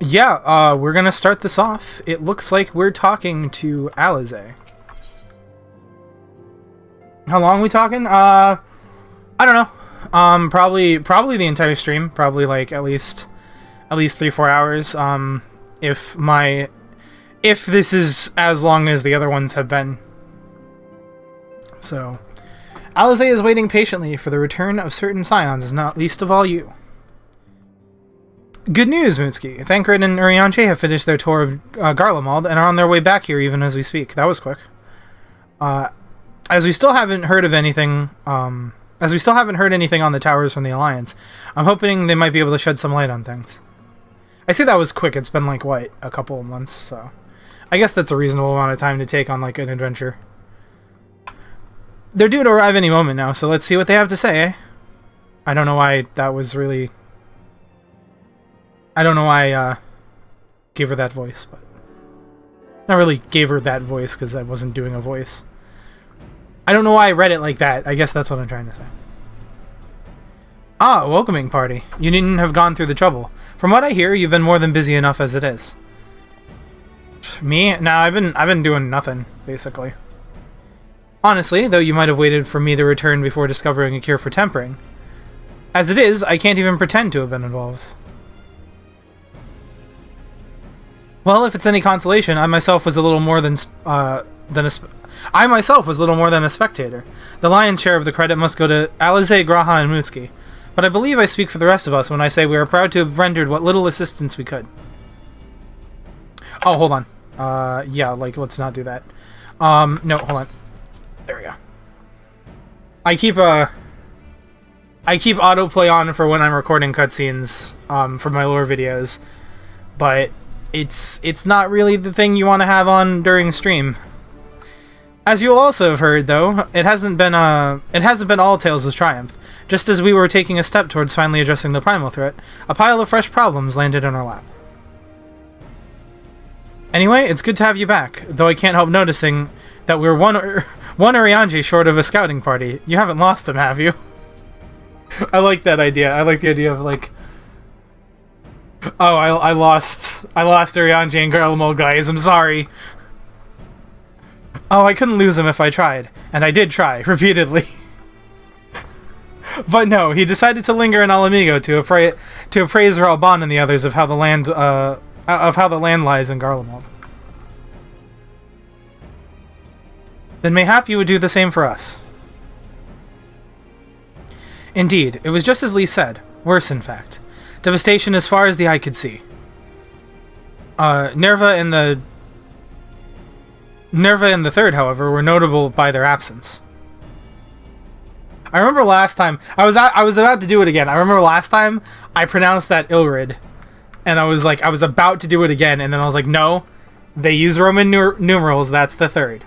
Yeah, we're gonna start this off. It looks like we're talking to Alize. How long are we talking? I don't know. Probably the entire stream. Probably like at least 3-4 hours. If this is as long as the other ones have been. So, Alize is waiting patiently for the return of certain scions, not least of all you. Good news, Mutsuki. Thancred and Urianche have finished their tour of Garlemald and are on their way back here even as we speak. That was quick. As we still haven't heard anything on the towers from the Alliance, I'm hoping they might be able to shed some light on things. I say that was quick. It's been like, what, a couple of months, so I guess that's a reasonable amount of time to take on like an adventure. They're due to arrive any moment now, so let's see what they have to say, eh? I don't know why I gave her that voice, but... Not really gave her that voice, because I wasn't doing a voice. I don't know why I read it like that. I guess that's what I'm trying to say. Ah, a welcoming party. You needn't have gone through the trouble. From what I hear, you've been more than busy enough as it is. Me? Nah, I've been doing nothing, basically. Honestly, though you might have waited for me to return before discovering a cure for tempering. As it is, I can't even pretend to have been involved. Well, if it's any consolation, I myself was little more than a spectator. The lion's share of the credit must go to Alize, Graha, and Mutsuki. But I believe I speak for the rest of us when I say we are proud to have rendered what little assistance we could. Oh, hold on. Yeah, like, let's not do that. No, hold on. There we go. I keep autoplay on for when I'm recording cutscenes, for my lore videos, but it's not really the thing you want to have on during stream. As you'll also have heard, though, it hasn't been all tales of triumph. Just as we were taking a step towards finally addressing the primal threat, a pile of fresh problems landed in our lap. Anyway, it's good to have you back, though I can't help noticing that we're one Uriange short of a scouting party. You haven't lost him, have you? I like that idea. I like the idea of, like... Oh, I lost Uriange and Garlemald, guys. I'm sorry. Oh, I couldn't lose him if I tried. And I did try, repeatedly. But no, he decided to linger in Alamigo to appraise Ralban and the others of how the land lies in Garlemald. Then mayhap you would do the same for us. Indeed, it was just as Lee said. Worse, in fact. Devastation as far as the eye could see. Nerva and the Third, however, were notable by their absence. I remember last time I was about to do it again. I remember last time I pronounced that Ilrid, and I was about to do it again, and then I was like, no, they use Roman numerals. That's the Third.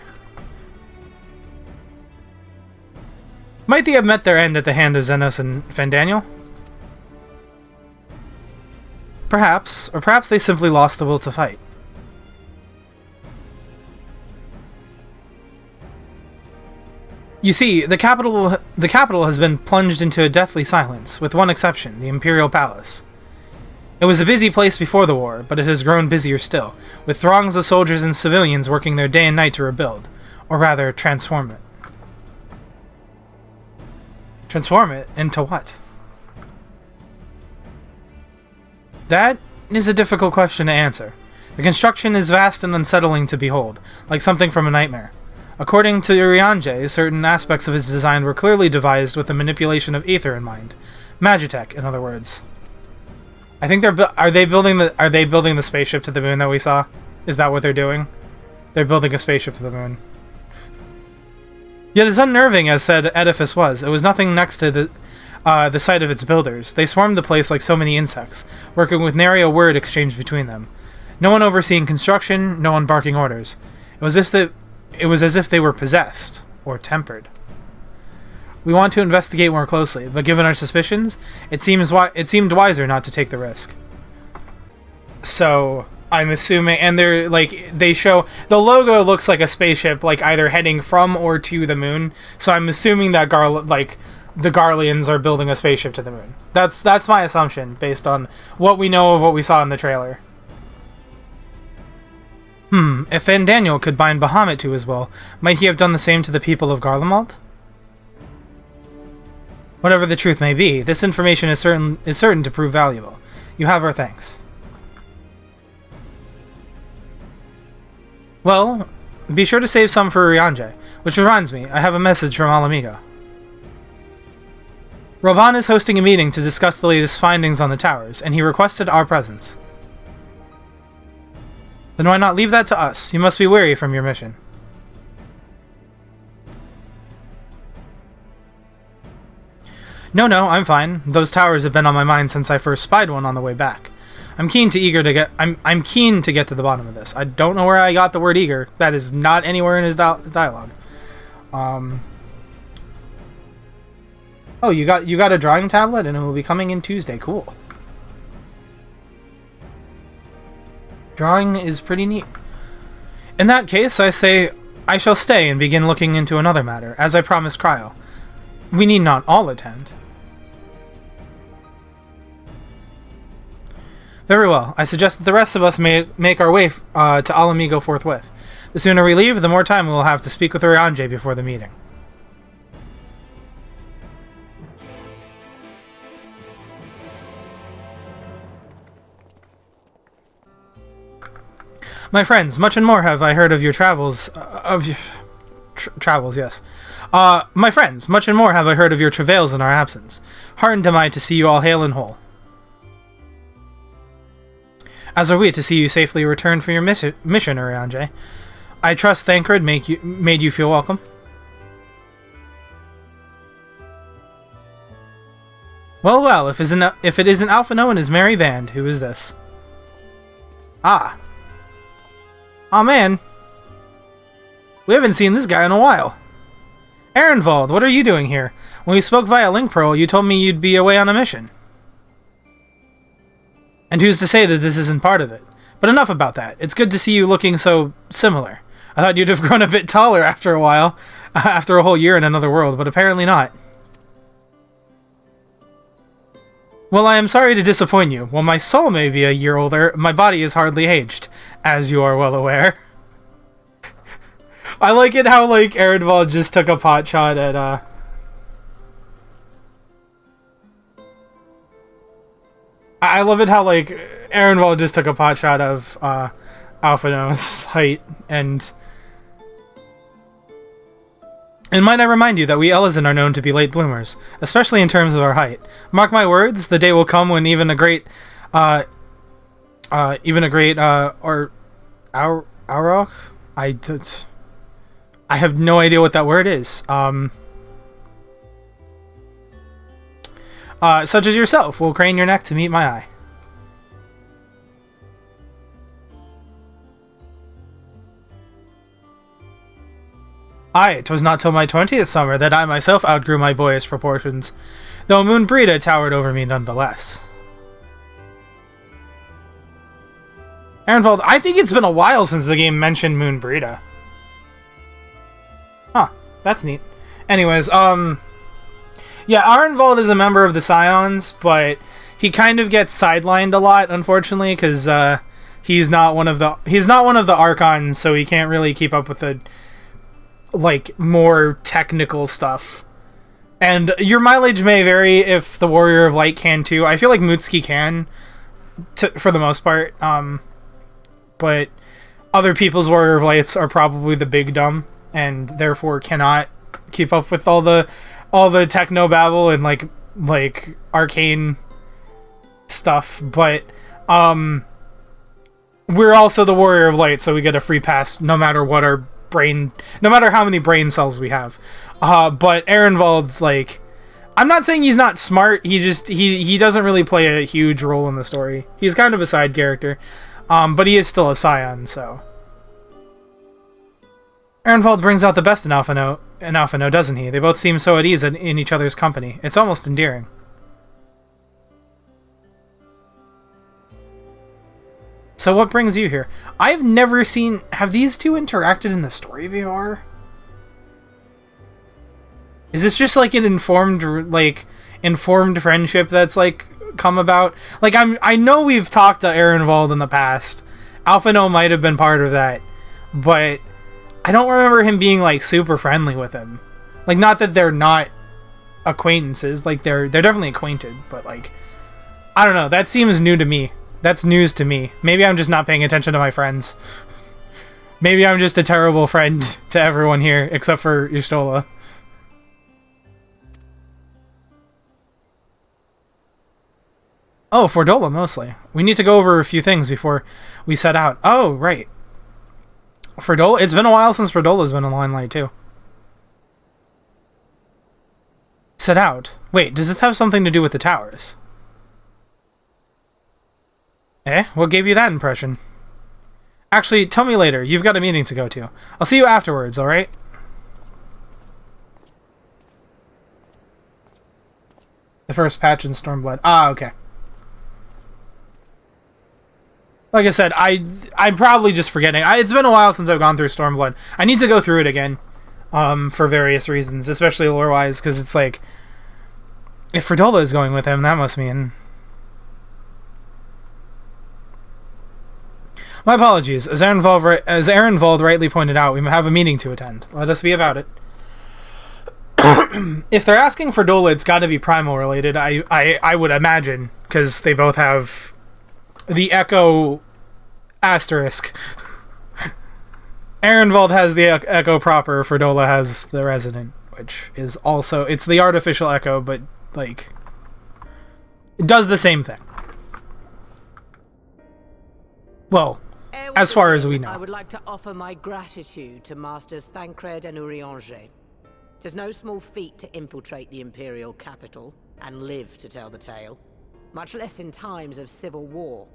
Might they have met their end at the hand of Xenos and Fandaniel? Perhaps, or perhaps they simply lost the will to fight. You see, the capital has been plunged into a deathly silence, with one exception, the Imperial Palace. It was a busy place before the war, but it has grown busier still, with throngs of soldiers and civilians working their day and night to rebuild, or rather, transform it. Transform it into what? That is a difficult question to answer. The construction is vast and unsettling to behold, like something from a nightmare. According to Uriange, certain aspects of his design were clearly devised with the manipulation of ether in mind. Magitech, in other words. I think are they building the spaceship to the moon that we saw? Is that what they're doing? They're building a spaceship to the moon. Yet as unnerving as said edifice was, it was nothing next to the sight of its builders. They swarmed the place like so many insects, working with nary a word exchanged between them. No one overseeing construction, no one barking orders. It was as if they were possessed, or tempered. We want to investigate more closely, but given our suspicions, it seemed wiser not to take the risk. So, I'm assuming, and they show, the logo looks like a spaceship, like either heading from or to the moon, so I'm assuming that the Garleans are building a spaceship to the moon. That's my assumption, based on what we know of what we saw in the trailer. If Van Daniel could bind Bahamut to his will, might he have done the same to the people of Garlemald? Whatever the truth may be, this information is certain to prove valuable. You have our thanks. Well, be sure to save some for Urianger. Which reminds me, I have a message from Alamigo. Roban is hosting a meeting to discuss the latest findings on the towers, and he requested our presence. Then why not leave that to us? You must be weary from your mission. No, I'm fine. Those towers have been on my mind since I first spied one on the way back. I'm keen to get to the bottom of this. I don't know where I got the word eager. That is not anywhere in his dialogue. Oh, you got a drawing tablet, and it will be coming in Tuesday. Cool. Drawing is pretty neat. In that case, I say I shall stay and begin looking into another matter, as I promised Cryo. We need not all attend. Very well. I suggest that the rest of us may make our way to Alamigo forthwith. The sooner we leave, the more time we will have to speak with Urianger before the meeting. My friends, much and more have I heard of your travels. Travels, yes. My friends, much and more have I heard of your travails in our absence. Heartened am I to see you all hale and whole. As are we to see you safely return from your mission, Urianger. I trust Thancred made you feel welcome. Well, if it isn't Alphino and his merry band, who is this? Ah. Aw, man. We haven't seen this guy in a while. Ehrenwald, what are you doing here? When we spoke via Link Pearl, you told me you'd be away on a mission. And who's to say that this isn't part of it? But enough about that. It's good to see you looking so similar. I thought you'd have grown a bit taller after a while, after a whole year in another world, but apparently not. Well, I am sorry to disappoint you. While my soul may be a year older, my body is hardly aged, as you are well aware. I like it how, like, Ehrenwald just took a pot shot at, I love it how, like, Ehrenwald just took a pot shot of, Alphino's height, and might I remind you that we Ellison are known to be late bloomers, especially in terms of our height. Mark my words, the day will come when even a great, Auroch? I have no idea what that word is. Such as yourself will crane your neck to meet my eye. Aye, 'twas not till my 20th summer that I myself outgrew my boyish proportions, though Moon Breda towered over me nonetheless. Ehrenwald, I think it's been a while since the game mentioned Moon Breda. Huh, that's neat. Anyways, yeah, Ehrenwald is a member of the Scions, but he kind of gets sidelined a lot, unfortunately, because he's not one of the Archons, so he can't really keep up with the, like, more technical stuff. And your mileage may vary if the Warrior of Light can too. I feel like Mutsuki can, for the most part, but other people's Warrior of Lights are probably the big dumb, and therefore cannot keep up with all the techno babble and like arcane stuff. But we're also the Warrior of Light, so we get a free pass no matter what no matter how many brain cells we have. But Ehrenwald's, like, I'm not saying he's not smart, he doesn't really play a huge role in the story. He's kind of a side character, but he is still a Scion, so. Ehrenwald brings out the best in Alphino, doesn't he? They both seem so at ease in each other's company. It's almost endearing. So what brings you here? I've never seen... Have these two interacted in the story before? Is this just like an informed friendship that's like come about? Like, I know we've talked to Ehrenwald in the past. Alphino might have been part of that, but I don't remember him being like super friendly with him. Like, not that they're not acquaintances, like they're definitely acquainted, but like, I don't know, that seems new to me. That's news to me. Maybe I'm just not paying attention to my friends. Maybe I'm just a terrible friend to everyone here, except for Y'shtola. Oh, Fordola, mostly. We need to go over a few things before we set out. Oh, right. Fordola, it's been a while since Fordola's been in Limelight, too. Set out? Wait, does this have something to do with the towers? Eh? What gave you that impression? Actually, tell me later. You've got a meeting to go to. I'll see you afterwards, alright? The first patch in Stormblood. Ah, okay. Like I said, I'm probably just forgetting. It's been a while since I've gone through Stormblood. I need to go through it again, for various reasons, especially lore-wise, because it's like, if Fordola is going with him, that must mean... My apologies. As Ehrenwald rightly pointed out, we have a meeting to attend. Let us be about it. If they're asking for Fordola, it's got to be Primal related, I would imagine, because they both have the Echo asterisk. Ehrenwald has the Echo proper, Fordola has the Resident, which is also... It's the artificial Echo, but, like... It does the same thing. Well, as far as we know. I would like to offer my gratitude to Masters Thancred and Urianger. Tis no small feat to infiltrate the Imperial capital and live to tell the tale, much less in times of civil war.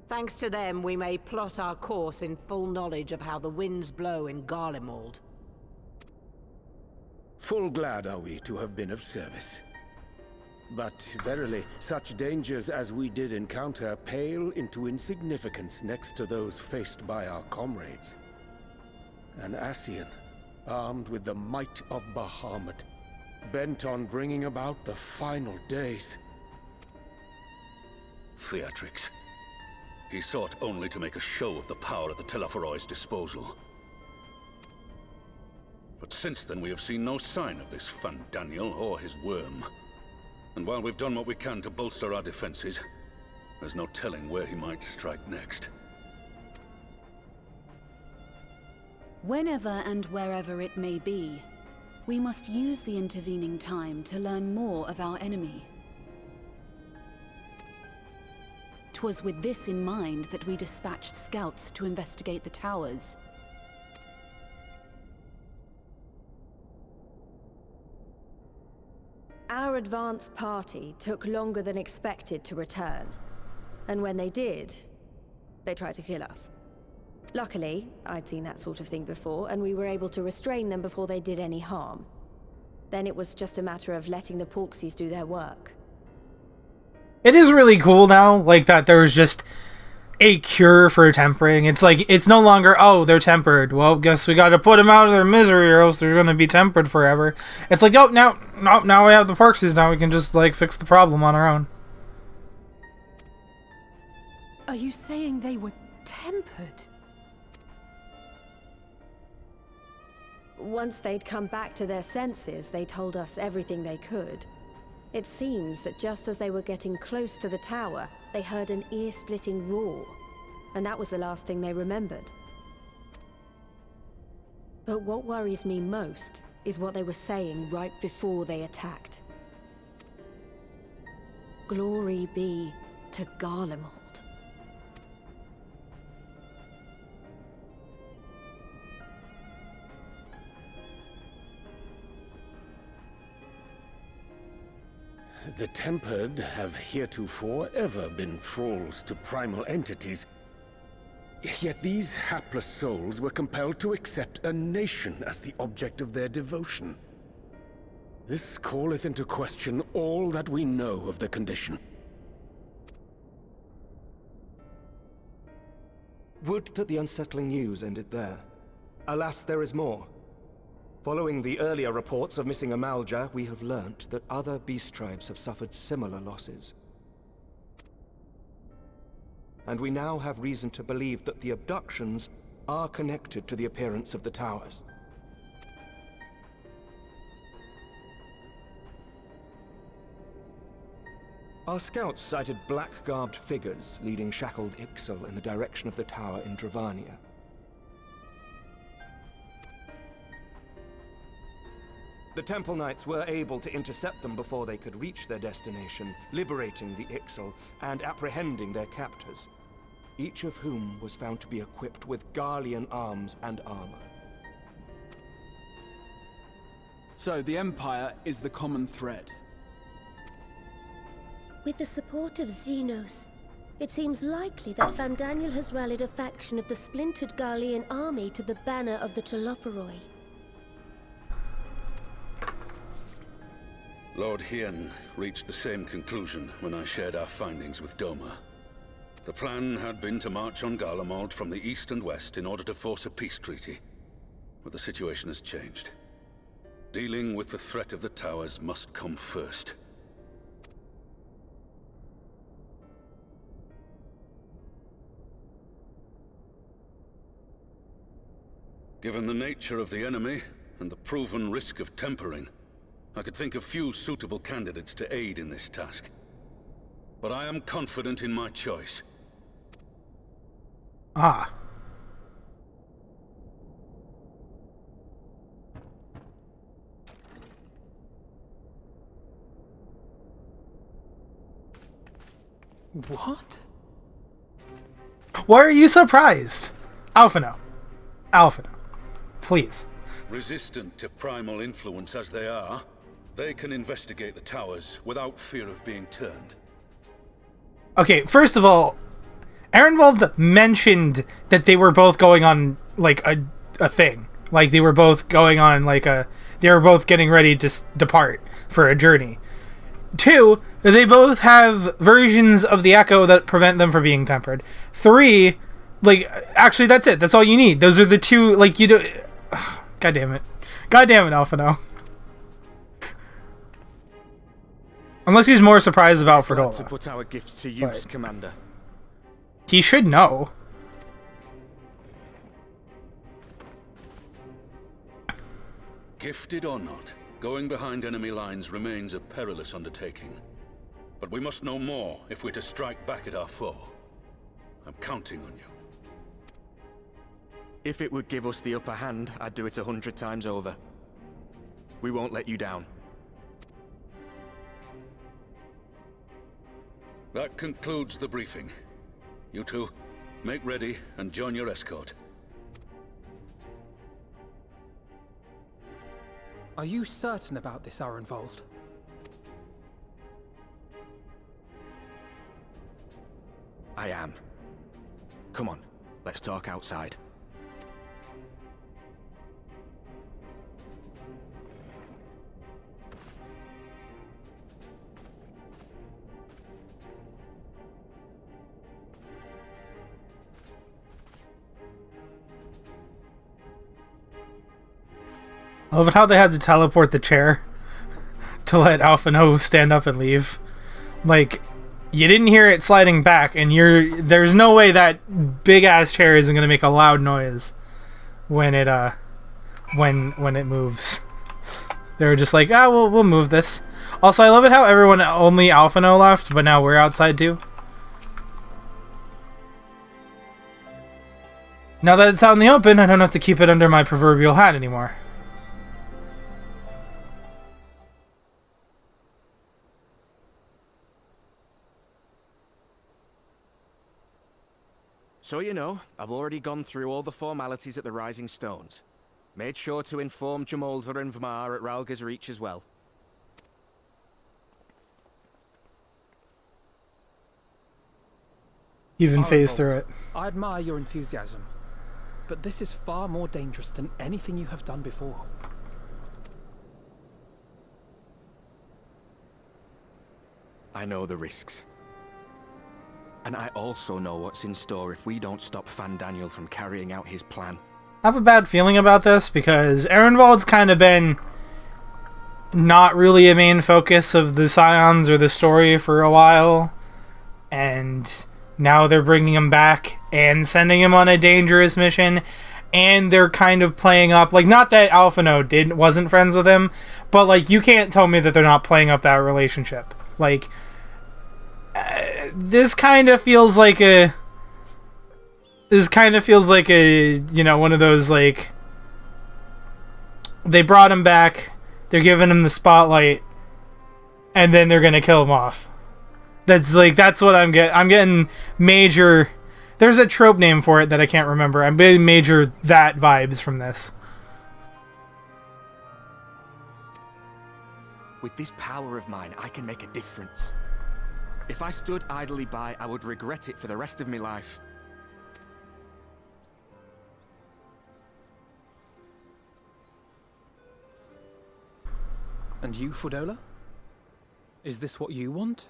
Thanks to them, we may plot our course in full knowledge of how the winds blow in Garlemald. Full glad are we to have been of service. But verily, such dangers as we did encounter pale into insignificance next to those faced by our comrades. An Ascian, armed with the might of Bahamut, bent on bringing about the final days. Theatrix. He sought only to make a show of the power at the Telophoroid's disposal. But since then we have seen no sign of this Fandaniel or his worm. And while we've done what we can to bolster our defenses, there's no telling where he might strike next. Whenever and wherever it may be, we must use the intervening time to learn more of our enemy. 'Twas with this in mind that we dispatched scouts to investigate the towers. Our advance party took longer than expected to return. And when they did, they tried to kill us. Luckily, I'd seen that sort of thing before, and we were able to restrain them before they did any harm. Then it was just a matter of letting the Porksies do their work. It is really cool now, like, that there's just a cure for tempering. It's like, it's no longer, oh, they're tempered. Well, guess we gotta put them out of their misery or else they're gonna be tempered forever. It's like, oh, now we have the Porksies, now we can just, like, fix the problem on our own. Are you saying they were tempered? Once they'd come back to their senses, they told us everything they could. It seems that just as they were getting close to the tower, they heard an ear-splitting roar, and that was the last thing they remembered. But what worries me most is what they were saying right before they attacked. Glory be to Garlemald. The Tempered have heretofore ever been thralls to primal entities. Yet these hapless souls were compelled to accept a nation as the object of their devotion. This calleth into question all that we know of the condition. Would that the unsettling news ended there. Alas, there is more. Following the earlier reports of missing Amalja, we have learnt that other beast tribes have suffered similar losses. and we now have reason to believe that the abductions are connected to the appearance of the towers. Our scouts sighted black-garbed figures leading shackled Ixal in the direction of the tower in Dravania. The Temple Knights were able to intercept them before they could reach their destination, liberating the Ixal and apprehending their captors, each of whom was found to be equipped with Garlean arms and armor. So the Empire is the common thread. With the support of Xenos, it seems likely that Fandaniel has rallied a faction of the splintered Garlean army to the banner of the Telophoroi. Lord Hien reached the same conclusion when I shared our findings with Doma. The plan had been to march on Garlemald from the east and west in order to force a peace treaty. But the situation has changed. Dealing with the threat of the towers must come first. Given the nature of the enemy and the proven risk of tempering, I could think of few suitable candidates to aid in this task. But I am confident in my choice. Ah. What? Why are you surprised? Alphino. Alphino. Please. Resistant to primal influence as they are, they can investigate the towers without fear of being turned. Okay, first of all, Ehrenwald mentioned that they were both going on, like, a thing. Like, they were both going on, like, they were both getting ready to depart for a journey. 2, they both have versions of the Echo that prevent them from being tempered. 3, like, actually, that's it. That's all you need. Those are the 2, like, you do... God damn it. God damn it, Alphino. Unless he's more surprised about Fredola. To put our gifts to use, Commander. He should know. Gifted or not, going behind enemy lines remains a perilous undertaking. But we must know more if we're to strike back at our foe. I'm counting on you. If it would give us the upper hand, I'd do it 100 times over. We won't let you down. That concludes the briefing. You two, make ready and join your escort. Are you certain about this, Ehrenwald? I am. Come on, let's talk outside. I love how they had to teleport the chair to let Alphino stand up and leave. Like, you didn't hear it sliding back, and there's no way that big ass chair isn't gonna make a loud noise when it when it moves. They were just like, we'll move this. Also, I love it how everyone, only Alphino left, but now we're outside too. Now that it's out in the open, I don't have to keep it under my proverbial hat anymore. So you know, I've already gone through all the formalities at the Rising Stones. Made sure to inform Jamolva and Vmar at Ralga's Reach as well. Even phased through it. I admire your enthusiasm, but this is far more dangerous than anything you have done before. I know the risks. And I also know what's in store if we don't stop Fandaniel from carrying out his plan. I have a bad feeling about this because Ehrenwald's kind of been not really a main focus of the Scions or the story for a while. And Now they're bringing him back and sending him on a dangerous mission, and they're kind of playing up, like, not that Alphino wasn't friends with him, but, like, you can't tell me that they're not playing up that relationship. Like, this kind of feels like a, you know, one of those, like, they brought him back, they're giving him the spotlight, and then they're gonna kill him off. That's what I'm getting major. There's a trope name for it that I can't remember. I'm getting major that vibes from this. With this power of mine, I can make a difference. If I stood idly by, I would regret it for the rest of my life. And you, Fudola? Is this what you want?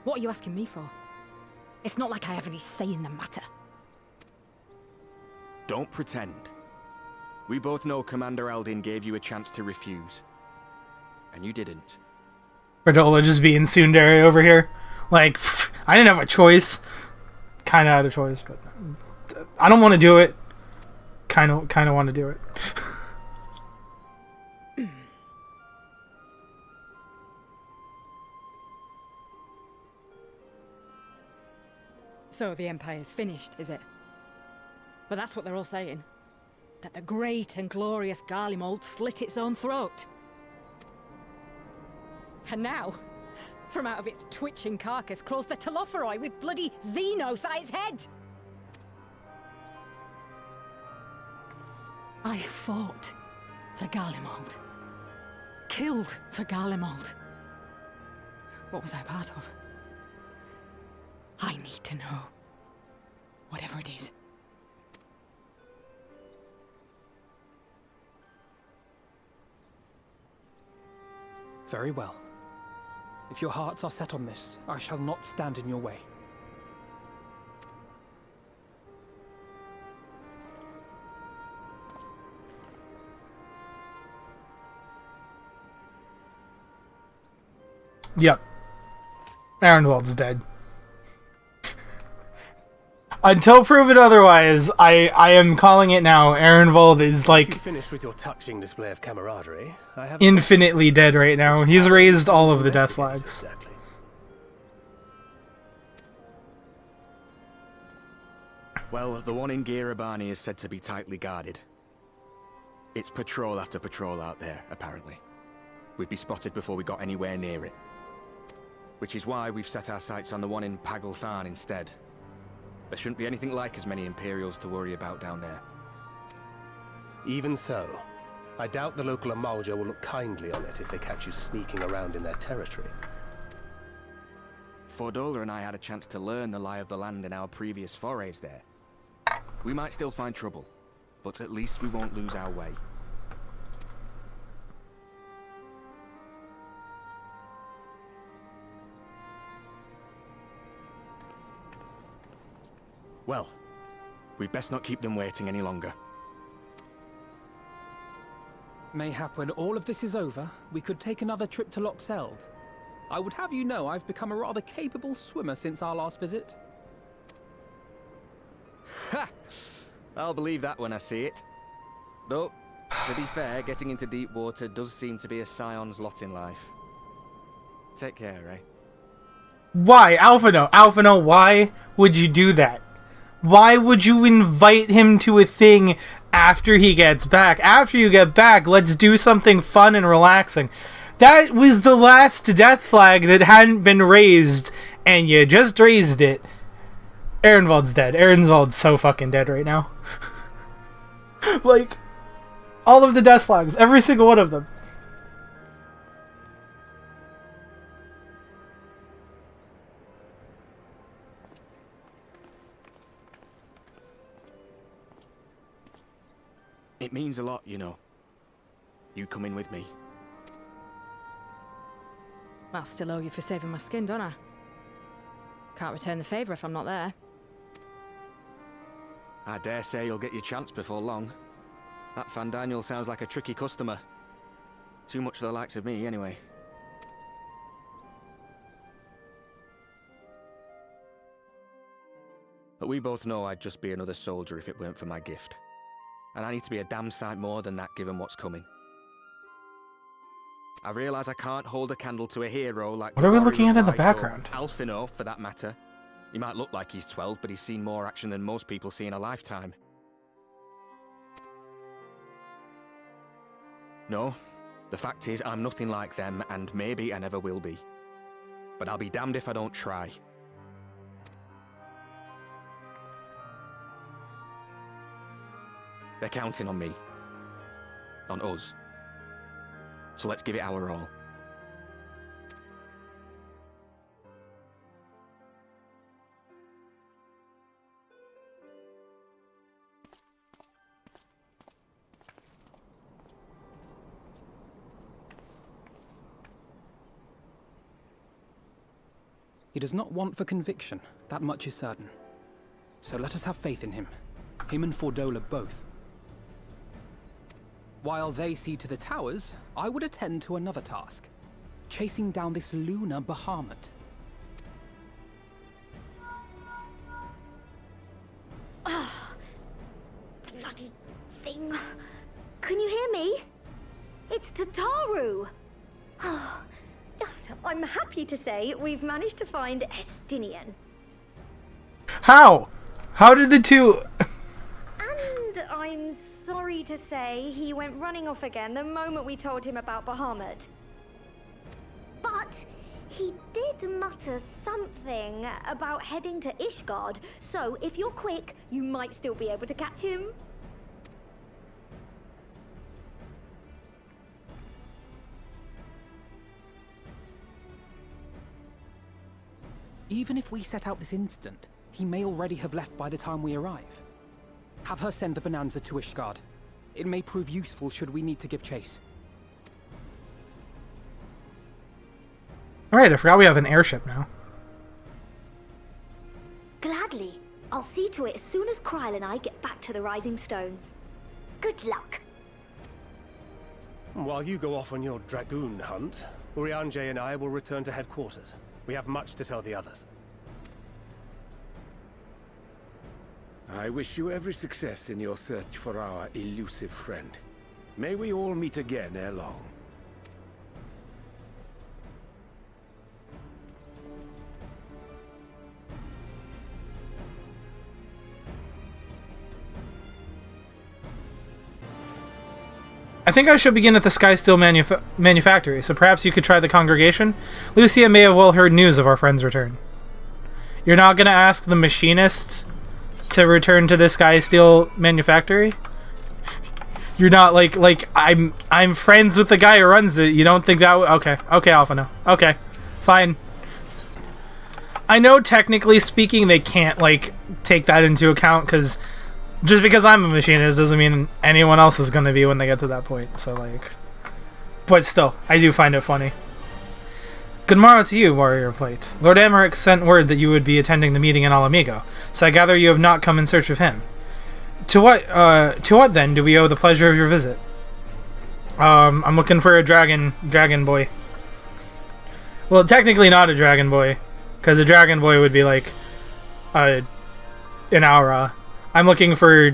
What are you asking me for? It's not like I have any say in the matter. Don't pretend. We both know Commander Eldin gave you a chance to refuse. And you didn't. Fredola just being tsundere over here. Like, I didn't have a choice. Kind of had a choice, but I don't want to do it. Kind of want to do it. So the Empire's finished, is it? But that's what they're all saying. That the great and glorious Garlemald slit its own throat. And now, from out of its twitching carcass crawls the Telophoroi with bloody Xenos at its head! I fought for Garlemald. Killed for Garlemald. What was I part of? I need to know. Whatever it is. Very well. If your hearts are set on this, I shall not stand in your way. Yep. Arenwald's dead. Until proven otherwise, I am calling it now. Arenwald is like if you finished with your touching display of camaraderie, I have infinitely dead right now. He's raised all of the death flags. Exactly. Well, the one in Girabani is said to be tightly guarded. It's patrol after patrol out there, apparently. We'd be spotted before we got anywhere near it. Which is why we've set our sights on the one in Pagalthan instead. There shouldn't be anything like as many Imperials to worry about down there. Even so, I doubt the local Amalja will look kindly on it if they catch you sneaking around in their territory. Fordola and I had a chance to learn the lie of the land in our previous forays there. We might still find trouble, but at least we won't lose our way. Well, we'd best not keep them waiting any longer. Mayhap when all of this is over, we could take another trip to Loxeld. I would have you know I've become a rather capable swimmer since our last visit. Ha! I'll believe that when I see it. Though, to be fair, getting into deep water does seem to be a scion's lot in life. Take care, eh? Why, Alphino? Alphino, why would you do that? Why would you invite him to a thing after he gets back? After you get back, let's do something fun and relaxing. That was the last death flag that hadn't been raised, and you just raised it. Arenwald's dead. Arenwald's so fucking dead right now. Like, all of the death flags, every single one of them. It means a lot, you know. You coming with me. I'll still owe you for saving my skin, don't I? Can't return the favour if I'm not there. I dare say you'll get your chance before long. That Fandaniel sounds like a tricky customer. Too much for the likes of me, anyway. But we both know I'd just be another soldier if it weren't for my gift. And I need to be a damn sight more than that given what's coming. I realize I can't hold a candle to a hero like... What are we looking at in the background? Alphino, for that matter. He might look like he's 12, but he's seen more action than most people see in a lifetime. No, the fact is I'm nothing like them, and maybe I never will be. But I'll be damned if I don't try. They're counting on me. On us. So let's give it our all. He does not want for conviction, that much is certain. So let us have faith in him. Him and Fordola both. While they see to the towers, I would attend to another task. Chasing down this Lunar Bahamut. Ah, bloody thing. Can you hear me? It's Tataru. I'm happy to say we've managed to find Estinian. How? How did the two... And I'm sorry to say he went running off again the moment we told him about Bahamut. But he did mutter something about heading to Ishgard, so if you're quick, you might still be able to catch him. Even if we set out this instant, he may already have left by the time we arrive. Have her send the Bonanza to Ishgard. It may prove useful should we need to give chase. Alright, I forgot we have an airship now. Gladly. I'll see to it as soon as Kryl and I get back to the Rising Stones. Good luck. While you go off on your dragoon hunt, Urianger and I will return to headquarters. We have much to tell the others. I wish you every success in your search for our elusive friend. May we all meet again ere long. I think I should begin at the Sky Steel Manufactory, so perhaps you could try the congregation? Lucia may have well heard news of our friend's return. You're not gonna ask the machinists to return to the Sky Steel Manufactory? You're not like I'm friends with the guy who runs it. You don't think that okay, Alphino. Okay. Fine. I know technically speaking they can't like take that into account cuz just because I'm a machinist doesn't mean anyone else is going to be when they get to that point. So like but still, I do find it funny. Good morrow to you, Warrior Plate. Lord Emmerich sent word that you would be attending the meeting in Alamigo, so I gather you have not come in search of him. To what then do we owe the pleasure of your visit? I'm looking for a dragon boy. Well, technically not a dragon boy, because a dragon boy would be like an aura. I'm looking for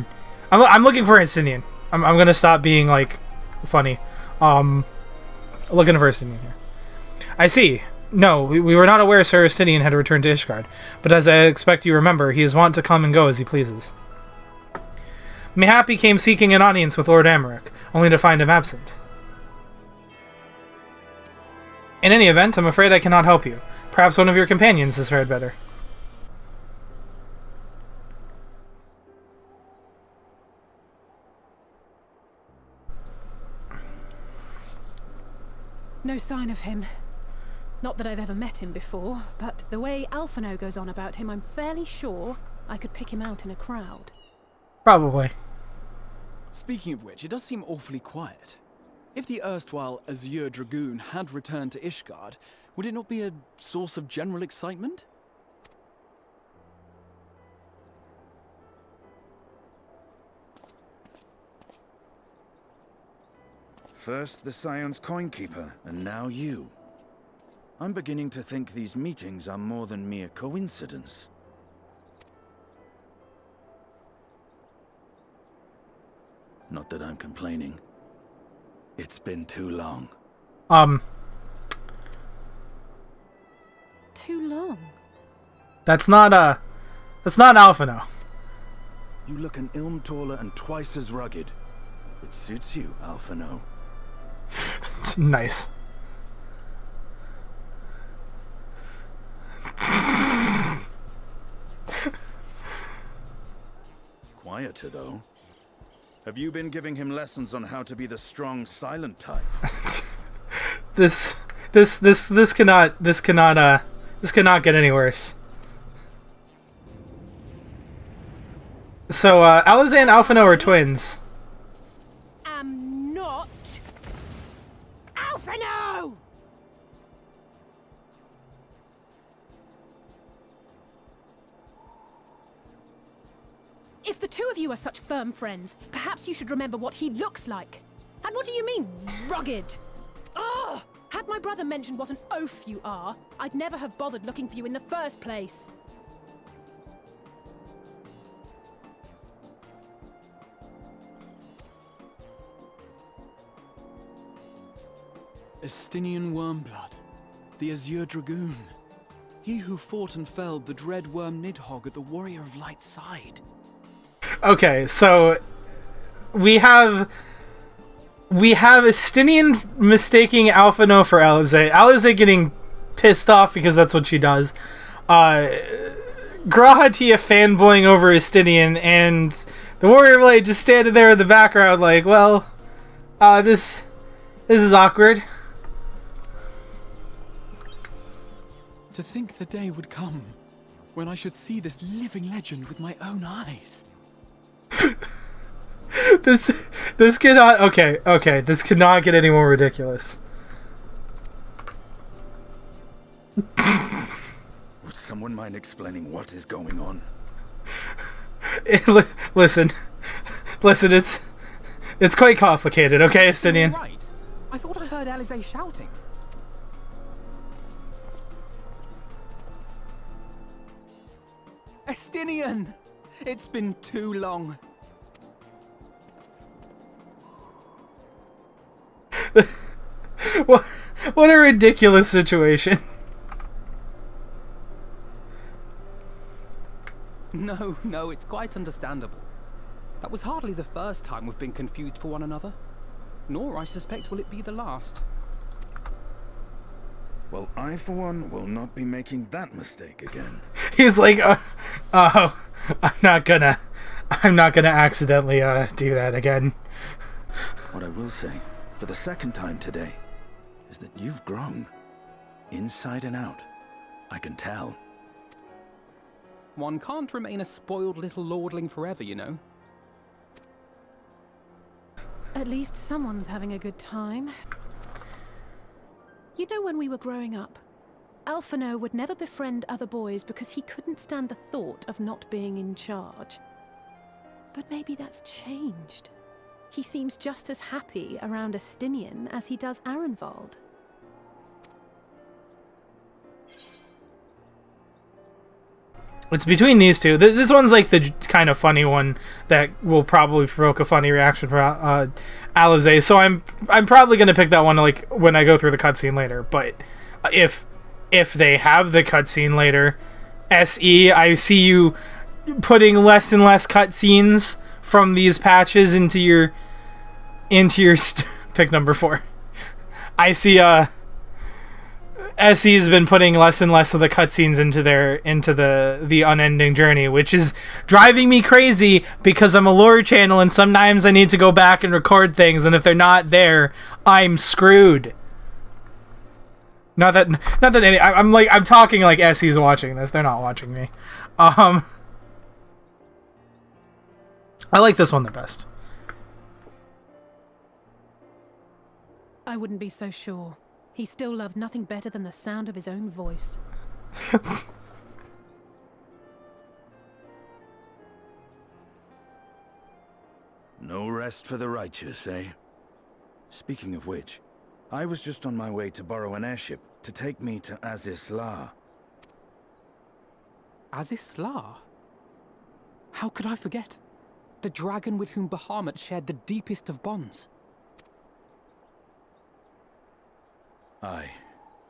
Estinian. I'm gonna stop being like funny. Looking for Estinian here. I see. No, we were not aware Sir Estinian had returned to Ishgard, but as I expect you remember, he is wont to come and go as he pleases. Mayhap he came seeking an audience with Lord Emmerich, only to find him absent. In any event, I'm afraid I cannot help you. Perhaps one of your companions has fared better. No sign of him. Not that I've ever met him before, but the way Alphino goes on about him, I'm fairly sure I could pick him out in a crowd. Probably. Speaking of which, it does seem awfully quiet. If the erstwhile Azure Dragoon had returned to Ishgard, would it not be a source of general excitement? First the Scion's Coinkeeper, and now you. I'm beginning to think these meetings are more than mere coincidence. Not that I'm complaining. It's been too long. Too long. That's not Alphino. You look an ilm taller and twice as rugged. It suits you, Alphino. Nice. Quieter, though. Have you been giving him lessons on how to be the strong, silent type? This cannot get any worse. So, Alize and Alphino are twins. Am not Alphino! If the two of you are such firm friends, perhaps you should remember what he looks like. And what do you mean, rugged? Ugh! Had my brother mentioned what an oaf you are, I'd never have bothered looking for you in the first place. Estinian Wormblood, the Azure Dragoon. He who fought and felled the dread worm Nidhogg at the Warrior of Light's side. Okay, so we have Estinian mistaking Alphino for Alize. Alize getting pissed off because that's what she does. Grahatia fanboying over Estinian, and the Warrior of Light just standing there in the background like, well, this is awkward. To think the day would come when I should see this living legend with my own eyes. This cannot this cannot get any more ridiculous. Would someone mind explaining what is going on? Listen, it's quite complicated, okay, Estinian? Right. I thought I heard Alize shouting. Estinian! It's been too long. What a ridiculous situation. No, it's quite understandable. That was hardly the first time we've been confused for one another. Nor, I suspect, will it be the last. Well, I, for one, will not be making that mistake again. He's like, I'm not gonna accidentally do that again. What I will say, for the second time today, is that you've grown. Inside and out. I can tell. One can't remain a spoiled little lordling forever, you know. At least someone's having a good time. You know, when we were growing up, Alphino would never befriend other boys because he couldn't stand the thought of not being in charge. But maybe that's changed. He seems just as happy around Estinian as he does Arenvald. It's between these two. This one's like the kind of funny one that will probably provoke a funny reaction from Alize. So I'm probably gonna pick that one like when I go through the cutscene later. But if they have the cutscene later, SE, I see you putting less and less cutscenes from these patches into your pick number 4. I see SE's been putting less and less of the cutscenes into the unending journey, which is driving me crazy because I'm a lore channel and sometimes I need to go back and record things, and if they're not there, I'm screwed. Not that I'm talking like SE's watching this. They're not watching me. I like this one the best. I wouldn't be so sure. He still loves nothing better than the sound of his own voice. No rest for the righteous, eh? Speaking of which, I was just on my way to borrow an airship to take me to Azisla. Azisla? How could I forget? The dragon with whom Bahamut shared the deepest of bonds. Aye,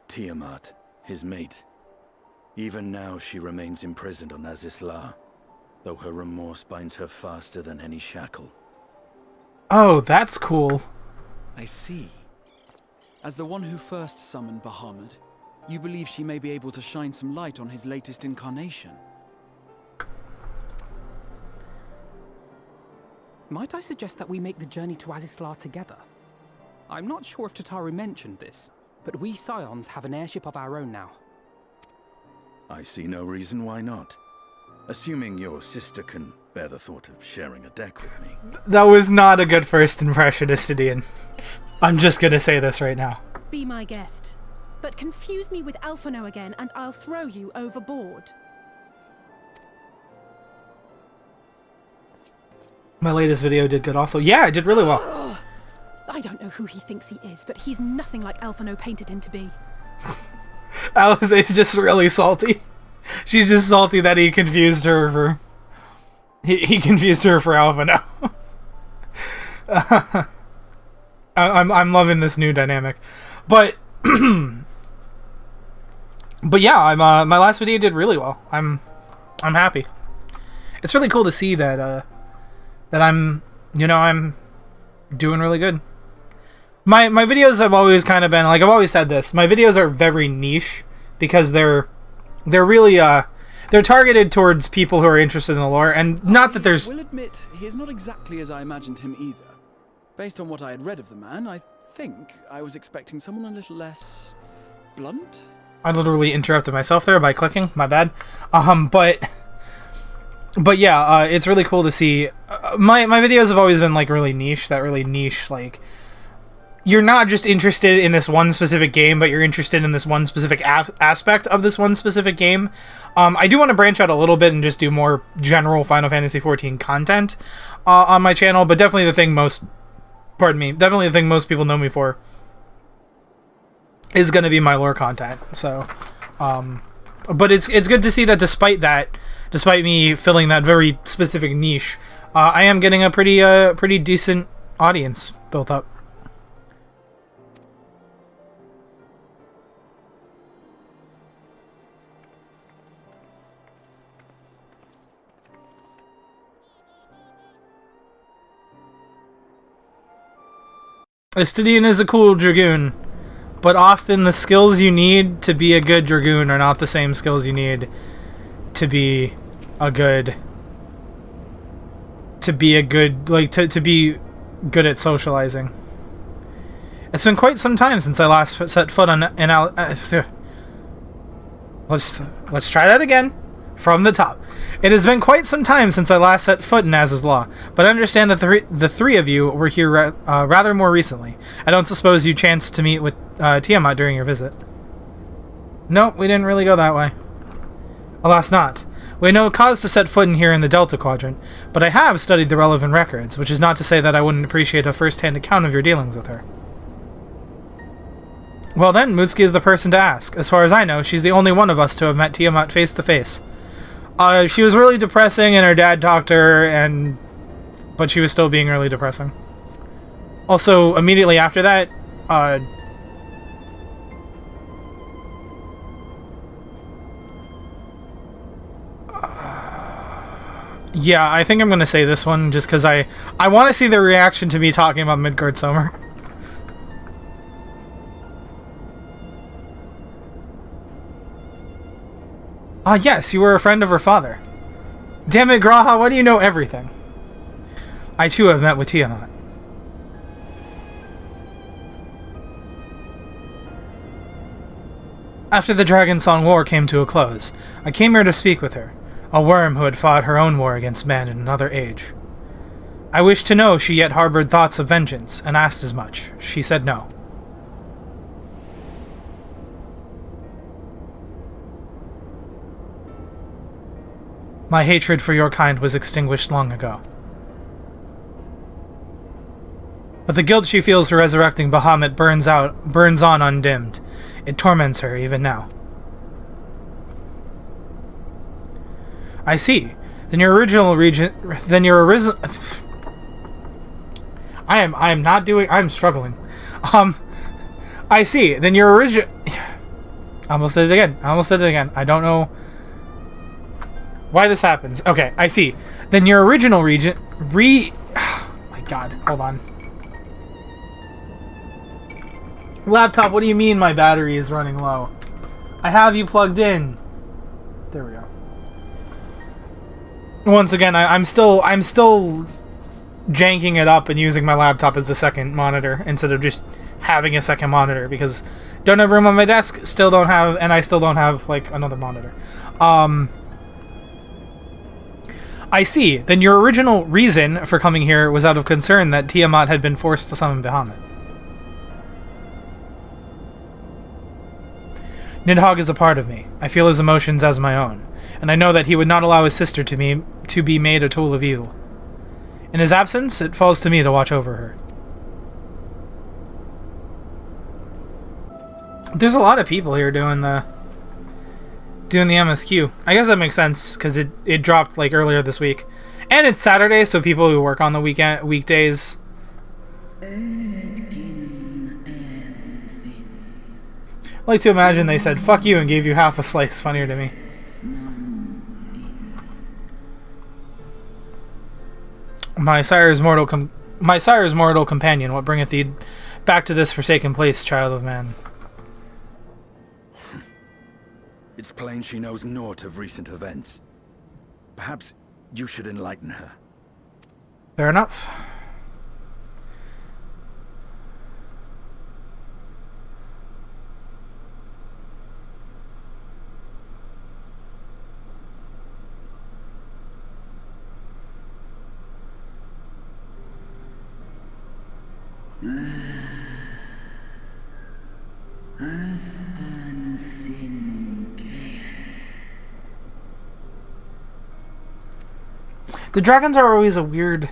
Tiamat, his mate. Even now she remains imprisoned on Azizla, though her remorse binds her faster than any shackle. Oh, that's cool. I see. As the one who first summoned Bahamut, you believe she may be able to shine some light on his latest incarnation. Might I suggest that we make the journey to Azizla together? I'm not sure if Tataru mentioned this, but we Scions have an airship of our own now. I see no reason why not. Assuming your sister can bear the thought of sharing a deck with me. That was not a good first impression, Istidian. I'm just gonna say this right now. Be my guest. But confuse me with Alphino again and I'll throw you overboard. My latest video did good also. Yeah, it did really well. I don't know who he thinks he is, but he's nothing like Alphino painted him to be. Alice is just really salty. She's just salty that he confused her for... He confused her for Alphino. I'm loving this new dynamic. But... but yeah, my last video did really well. I'm happy. It's really cool to see that that I'm doing really good. My videos have always kind of been, like I've always said this, my videos are very niche because they're really they're targeted towards people who are interested in the lore, and not that there's... I will admit, he's not exactly as I imagined him either. Based on what I had read of the man, I think I was expecting someone a little less blunt. I literally interrupted myself there by clicking, my bad. But yeah, it's really cool to see. My videos have always been like really niche, like you're not just interested in this one specific game, but you're interested in this one specific aspect of this one specific game. I do want to branch out a little bit and just do more general Final Fantasy XIV content on my channel, but definitely the thing most people know me for is going to be my lore content. So, but it's good to see that despite me filling that very specific niche, I am getting a pretty decent audience built up. Istidian is a cool Dragoon, but often the skills you need to be a good Dragoon are not the same skills you need to be good at socializing. It's been quite some time since I last set foot on let's try that again from the top. It has been quite some time since I last set foot in Azizla, but I understand that the three of you were here rather more recently. I don't suppose you chanced to meet with Tiamat during your visit. No, we didn't really go that way. Alas not. We had no cause to set foot in here in the Delta Quadrant, but I have studied the relevant records, which is not to say that I wouldn't appreciate a first-hand account of your dealings with her. Well then, Mutsuki is the person to ask. As far as I know, she's the only one of us to have met Tiamat face to face. She was really depressing, and her dad talked to her, but she was still being really depressing. Also, immediately after that, yeah, I think I'm going to say this one just because I want to see the reaction to me talking about Midgard Sommer. Ah, yes, you were a friend of her father. Damn it, Graha, why do you know everything? I too have met with Tiamat. After the Dragon Song War came to a close, I came here to speak with her, a worm who had fought her own war against man in another age. I wished to know she yet harbored thoughts of vengeance, and asked as much. She said no. My hatred for your kind was extinguished long ago. But the guilt she feels for resurrecting Bahamut burns on undimmed. It torments her even now. I see. Then your original region... Then your original... I am not doing... I'm struggling. I see. Then your original... I almost did it again. I don't know why this happens. Okay, I see. Then your original region... Oh my god, hold on. Laptop, what do you mean my battery is running low? I have you plugged in. There we go. Once again, I'm still janking it up and using my laptop as the second monitor instead of just having a second monitor because don't have room on my desk, still don't have, and I still don't have like another monitor. I see. Then your original reason for coming here was out of concern that Tiamat had been forced to summon Bahamut. Nidhogg is a part of me. I feel his emotions as my own, and I know that he would not allow his sister to be made a tool of evil. In his absence, it falls to me to watch over her. There's a lot of people here doing the MSQ. I guess that makes sense because it dropped like earlier this week, and it's Saturday, so people who work on the weekdays. I like to imagine they said "fuck you" and gave you half a slice. Funnier to me. My sire's mortal companion, what bringeth thee back to this forsaken place, child of man? It's plain she knows naught of recent events. Perhaps you should enlighten her. Fair enough. The dragons are always a weird...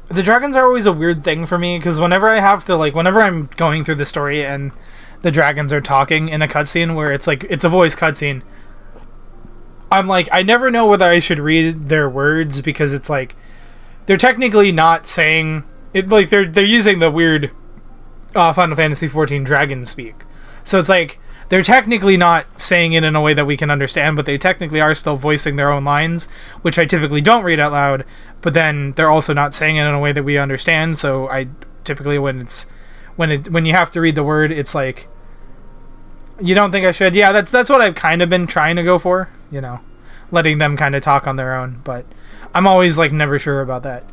The dragons are always a weird thing for me, because whenever I have to, like, whenever I'm going through the story and the dragons are talking in a cutscene where it's like, it's a voice cutscene, I'm like, I never know whether I should read their words, because it's like, they're technically not saying... it. Like, they're using the weird Final Fantasy XIV dragon speak. So it's like, they're technically not saying it in a way that we can understand, but they technically are still voicing their own lines, which I typically don't read out loud, but then they're also not saying it in a way that we understand, so I typically, when you have to read the word, it's like, you don't think I should? Yeah, that's what I've kind of been trying to go for, you know, letting them kind of talk on their own, but I'm always, like, never sure about that.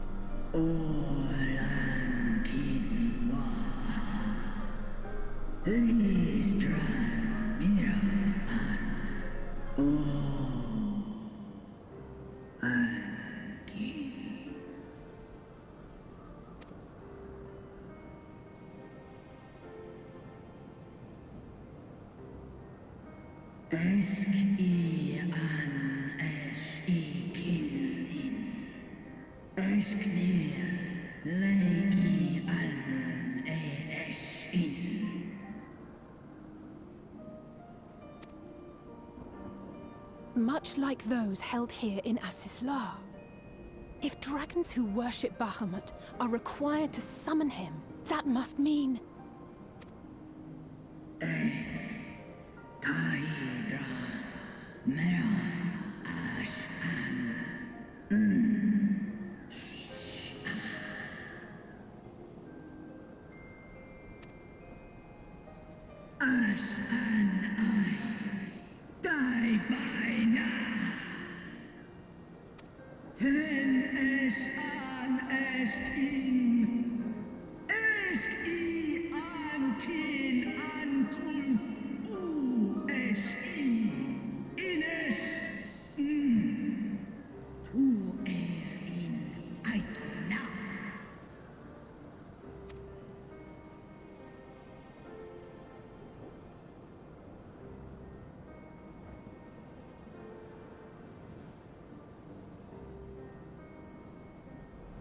Much like those held here in Asisla. If dragons who worship Bahamut are required to summon him, that must mean...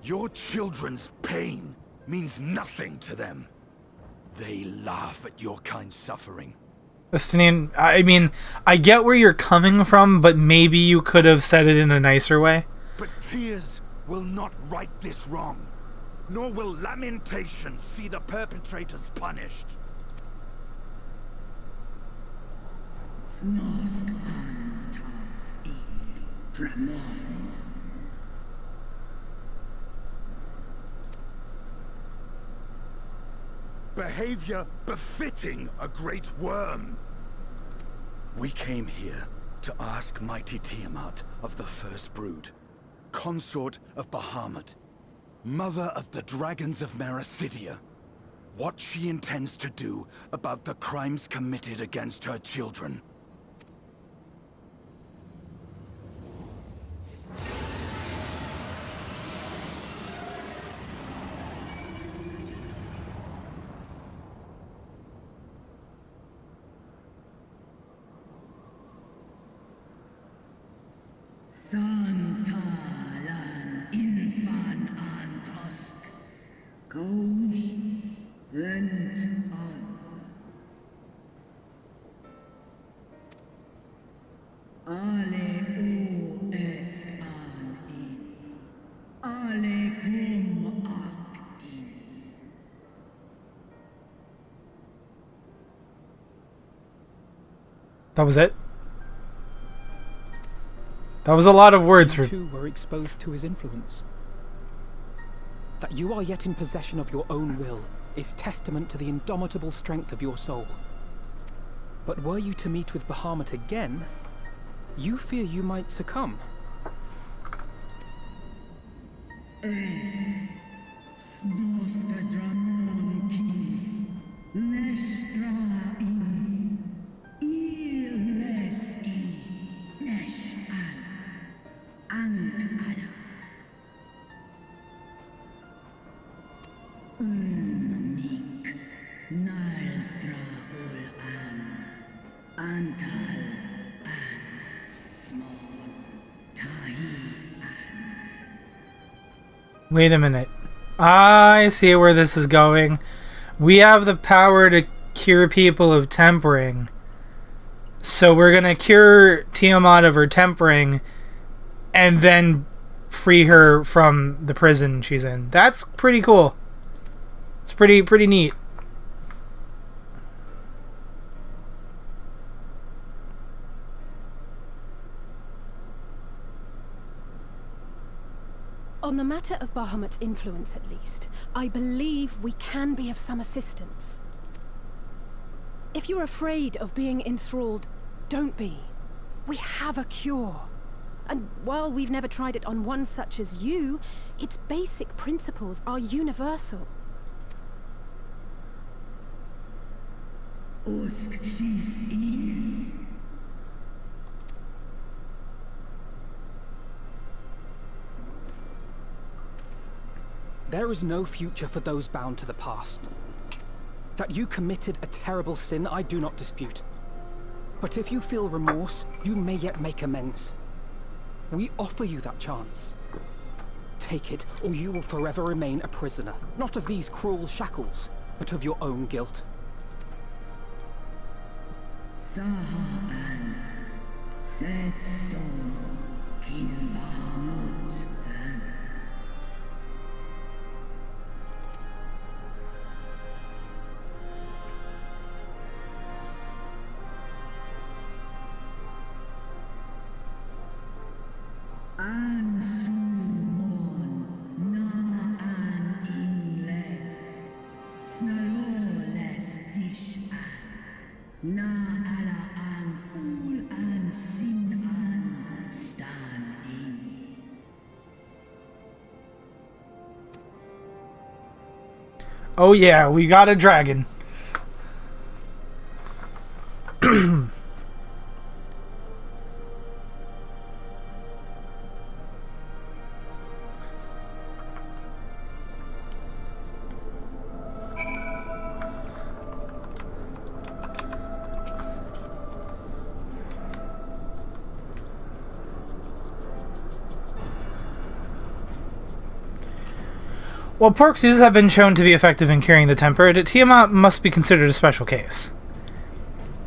Your children's pain means nothing to them. They laugh at your kind suffering. Estinian, I mean, I get where you're coming from, but maybe you could have said it in a nicer way. But tears will not right this wrong, nor will lamentation see the perpetrators punished. Behavior befitting a great worm. We came here to ask mighty Tiamat of the First Brood, consort of Bahamut, mother of the dragons of Mericidia, what she intends to do about the crimes committed against her children. Santalan infan antosk, goes rent on. Ale o est an in, ale cum ac in. That was it? That was a lot of words for... You too were exposed to his influence. That you are yet in possession of your own will is testament to the indomitable strength of your soul. But were you to meet with Bahamut again, you fear you might succumb. Snoska dramon kin, nestra in, illes I, nesh and ala. Unmik, nalstra ul antal smon tahi. Wait a minute. I see where this is going. We have the power to cure people of tempering. So we're gonna cure Tiamat of her tempering and then free her from the prison she's in. That's pretty cool. It's pretty neat. On the matter of Bahamut's influence, at least, I believe we can be of some assistance. If you're afraid of being enthralled, don't be. We have a cure. And while we've never tried it on one such as you, its basic principles are universal. Usk she's in. There is no future for those bound to the past. That you committed a terrible sin, I do not dispute. But if you feel remorse, you may yet make amends. We offer you that chance. Take it, or you will forever remain a prisoner, not of these cruel shackles, but of your own guilt. Sahan, Setso, Kin Bahamut. An sumon na an ingles, snaloles dish an, na ala an ul an sin an stan in. Oh yeah, we got a dragon. While Porxies have been shown to be effective in curing the tempered, Tiamat must be considered a special case.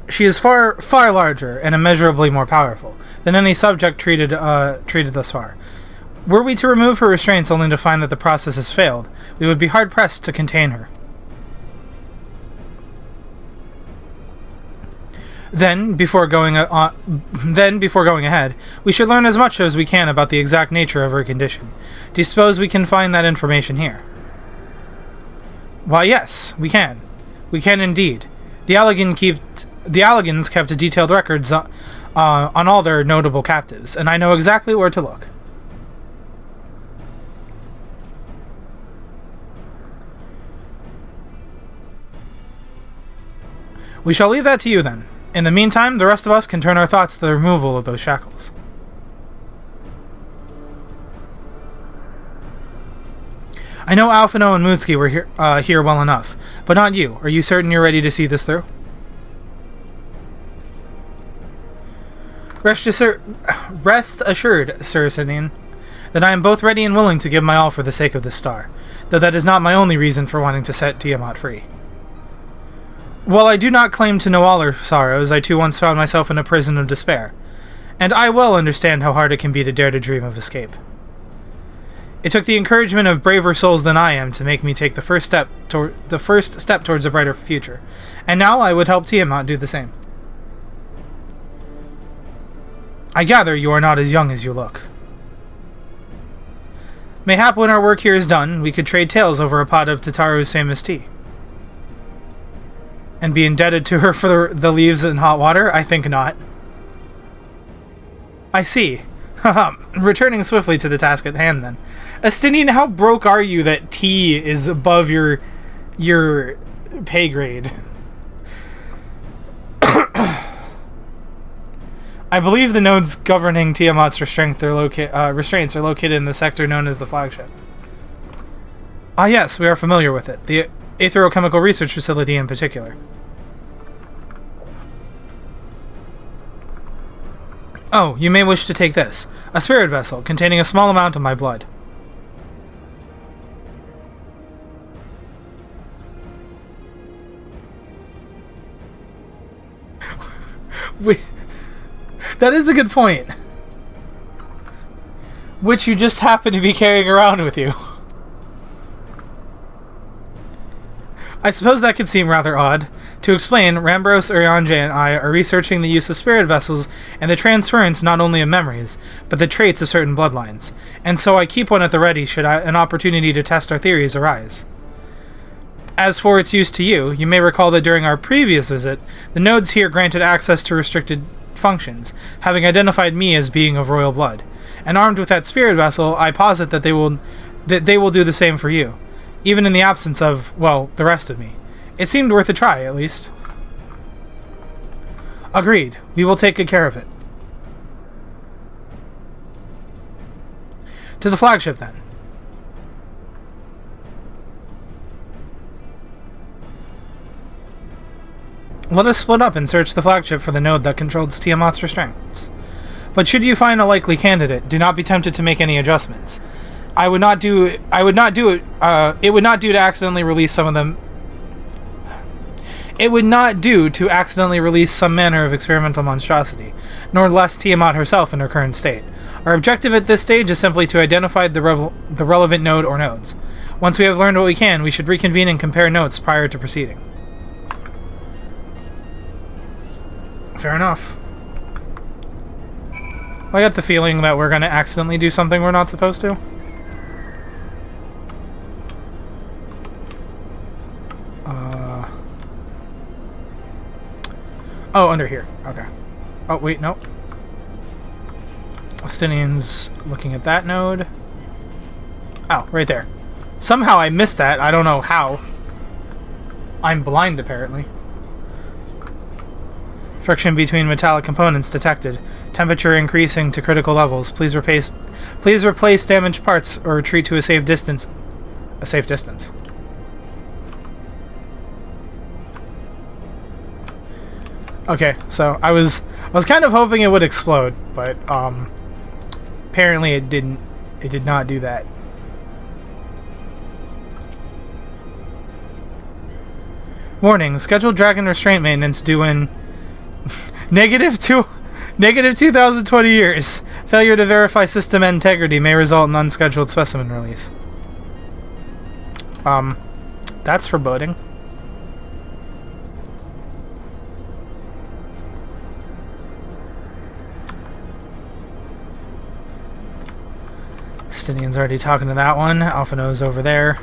She is far larger and immeasurably more powerful than any subject treated thus far. Were we to remove her restraints only to find that the process has failed, we would be hard-pressed to contain her. Then, before going ahead, we should learn as much as we can about the exact nature of her condition. Do you suppose we can find that information here? Why, yes, we can. We can indeed. The Allegans kept detailed records on all their notable captives, and I know exactly where to look. We shall leave that to you, then. In the meantime, the rest of us can turn our thoughts to the removal of those shackles. I know Alphino and Moodsky were here well enough, but not you. Are you certain you're ready to see this through? Rest assured, Sir Sidian, that I am both ready and willing to give my all for the sake of this star, though that is not my only reason for wanting to set Tiamat free. While I do not claim to know all her sorrows, I too once found myself in a prison of despair, and I well understand how hard it can be to dare to dream of escape. It took the encouragement of braver souls than I am to make me take the first step towards a brighter future, and now I would help Tiamat do the same. I gather you are not as young as you look. Mayhap when our work here is done, we could trade tales over a pot of Tataru's famous tea. And be indebted to her for the leaves and hot water? I think not. I see. Returning swiftly to the task at hand, then. Estinian, how broke are you that tea is above your pay grade? I believe the nodes governing Tiamat's restraints are located in the sector known as the flagship. Ah yes, we are familiar with it. The Aetherochemical Research Facility in particular. Oh, you may wish to take this. A spirit vessel containing a small amount of my blood. That is a good point. Which you just happen to be carrying around with you. I suppose that could seem rather odd. To explain, Rambros, Uriange, and I are researching the use of spirit vessels and the transference not only of memories, but the traits of certain bloodlines, and so I keep one at the ready should an opportunity to test our theories arise. As for its use to you, you may recall that during our previous visit, the nodes here granted access to restricted functions, having identified me as being of royal blood, and armed with that spirit vessel, I posit that they will do the same for you, even in the absence of, well, the rest of me. It seemed worth a try, at least. Agreed. We will take good care of it. To the flagship, then. Let us split up and search the flagship for the node that controls Tiamat's restraints. But should you find a likely candidate, do not be tempted to make any adjustments. It would not do to accidentally release some of them. It would not do to accidentally release some manner of experimental monstrosity, nor less Tiamat herself in her current state. Our objective at this stage is simply to identify the relevant node or nodes. Once we have learned what we can, we should reconvene and compare notes prior to proceeding. Fair enough. I got the feeling that we're going to accidentally do something we're not supposed to. Oh, under here. Okay. Oh, wait, no. Estinian's looking at that node. Oh, right there. Somehow I missed that. I don't know how. I'm blind, apparently. Friction between metallic components detected. Temperature increasing to critical levels. Please replace damaged parts or retreat to a safe distance. A safe distance. Okay, so I was kind of hoping it would explode, but apparently it didn't. It did not do that. Warning: scheduled dragon restraint maintenance due in Negative 2,020 years. Failure to verify system integrity may result in unscheduled specimen release. That's foreboding. Stinian's already talking to that one. Alphino's over there.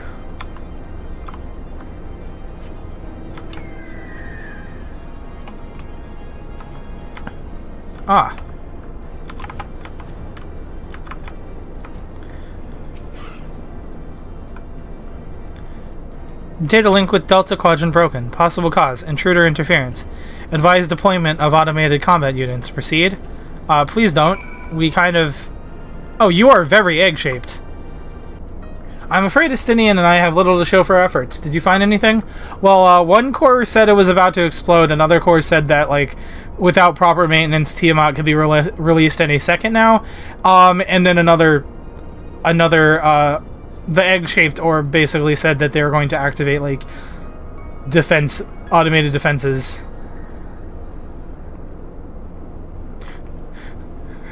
Ah. Data link with Delta Quadrant broken. Possible cause: intruder interference. Advise deployment of automated combat units. Proceed. Please don't. We kind of... Oh, you are very egg-shaped. I'm afraid Estinian and I have little to show for our efforts. Did you find anything? Well, one core said it was about to explode. Another core said that, like, without proper maintenance, Tiamat could be released any second now. And then another, the egg-shaped orb basically said that they were going to activate, like, automated defenses.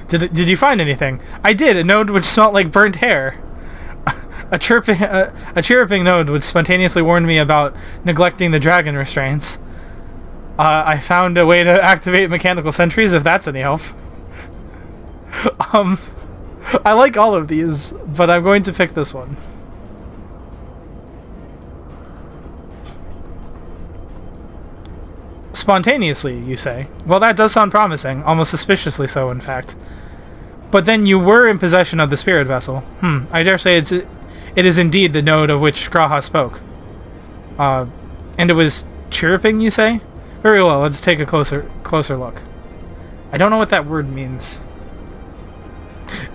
Did you find anything? I did. A node which smelled like burnt hair. A chirruping node which spontaneously warned me about neglecting the dragon restraints. I found a way to activate mechanical sentries, if that's any help. I like all of these, but I'm going to pick this one. Spontaneously, you say? Well, that does sound promising. Almost suspiciously so, in fact. But then you were in possession of the spirit vessel. I dare say it is indeed the node of which Graha spoke. And it was chirruping, you say? Very well, let's take a closer look. I don't know what that word means.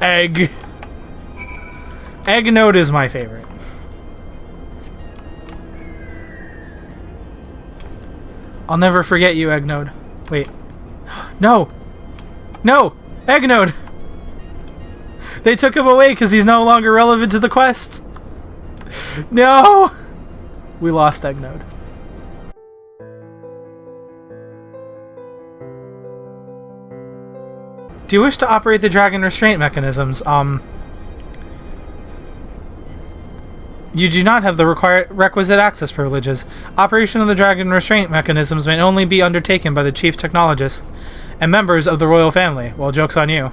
Egg. Egg node is my favorite. I'll never forget you, Egg node. Wait. No! No! Egg node! They took him away because he's no longer relevant to the quest. No! We lost Egg node. Do you wish to operate the dragon restraint mechanisms? You do not have the requisite access privileges. Operation of the dragon restraint mechanisms may only be undertaken by the chief technologists and members of the royal family. Well, joke's on you.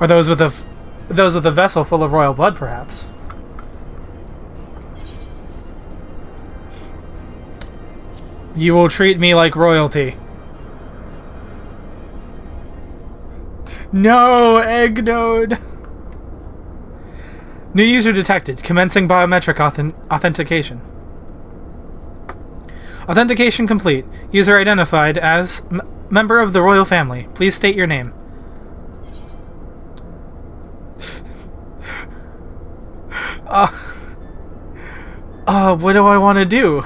Or those with a vessel full of royal blood, perhaps. You will treat me like royalty. No, Egg node. New user detected. Commencing biometric authentication. Authentication complete. User identified as member of the royal family. Please state your name. What do I want to do?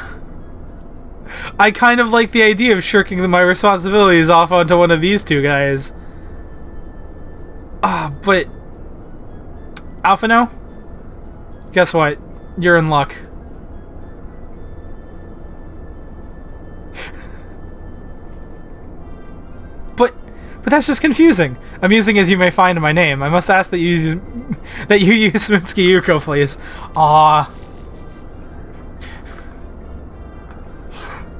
I kind of like the idea of shirking my responsibilities off onto one of these two guys. But... Alphino? Guess what? You're in luck. But that's just confusing. Amusing as you may find my name, I must ask that you use Smootsky Yuko, please.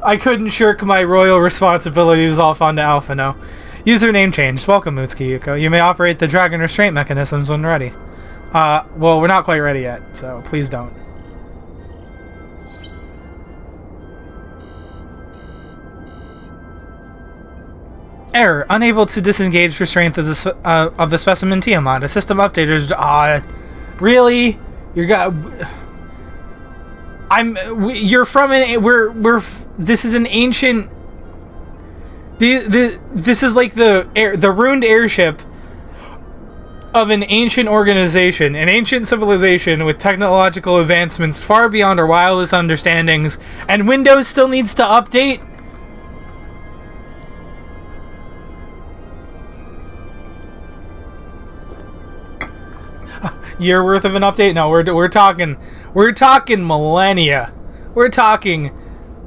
I couldn't shirk my royal responsibilities off onto Alphino. Username changed. Welcome, Mutsuki Yuko. You may operate the dragon restraint mechanisms when ready. Well, we're not quite ready yet, so please don't. Error. Unable to disengage restraint of the specimen Tiamat. A system updater. Really? You're from an... This is an ancient... This is like the ruined airship of an ancient organization, an ancient civilization with technological advancements far beyond our wildest understandings, and Windows still needs to update? Year worth of an update? No, we're talking millennia. We're talking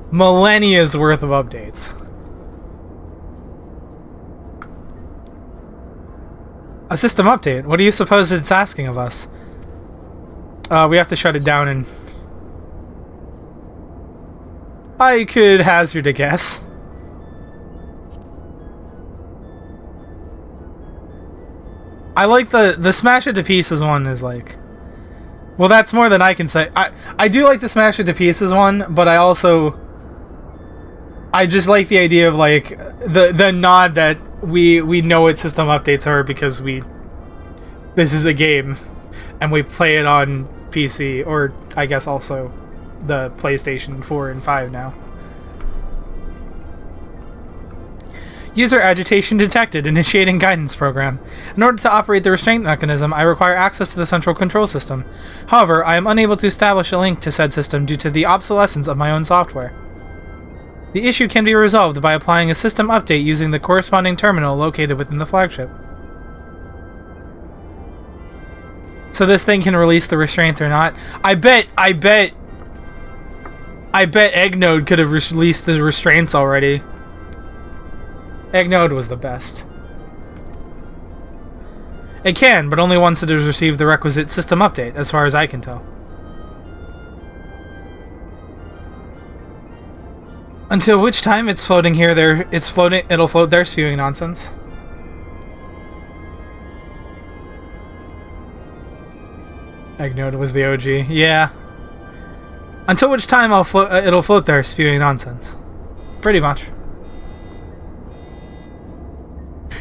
millennia's worth of updates. A system update? What do you suppose it's asking of us? We have to shut it down and... I could hazard a guess. I like the smash it to pieces one is like... Well, that's more than I can say. I do like the smash it to pieces one, but I also... I just like the idea of like the nod that we know what system updates are because this is a game and we play it on PC, or I guess also the PlayStation 4 and 5 now. User agitation detected. Initiating guidance program. In order to operate the restraint mechanism, I require access to the central control system. However, I am unable to establish a link to said system due to the obsolescence of my own software. The issue can be resolved by applying a system update using the corresponding terminal located within the flagship. So this thing can release the restraint or not. I bet Eggnode could have released the restraints already. Eggnode was the best. It can, but only once it has received the requisite system update, as far as I can tell. Until which time it's floating here, it'll float there spewing nonsense. Eggnode was the OG. Yeah. Until which time it'll float there spewing nonsense. Pretty much.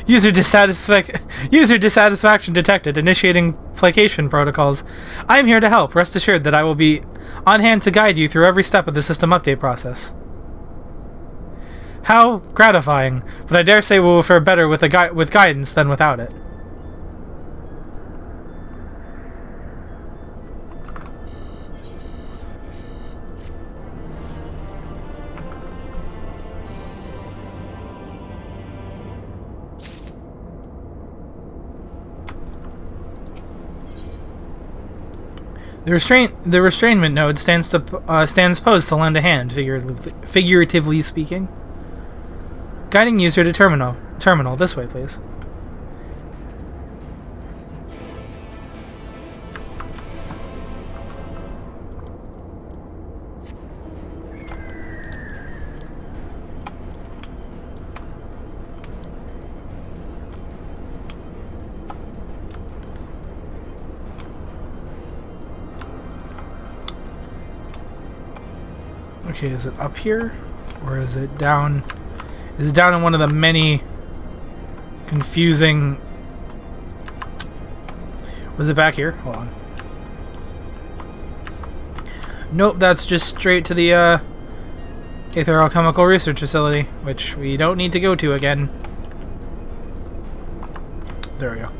User dissatisfaction detected. Initiating placation protocols. I am here to help. Rest assured that I will be on hand to guide you through every step of the system update process. How gratifying, but I dare say we will fare better with guidance than without it. The restrainment node stands posed to lend a hand, figuratively speaking. Guiding user to terminal. This way, please. Okay, is it up here? Or is it down? Is it down in one of the many confusing... Was it back here? Hold on. Nope, that's just straight to the Aetherochemical Research Facility, which we don't need to go to again. There we go.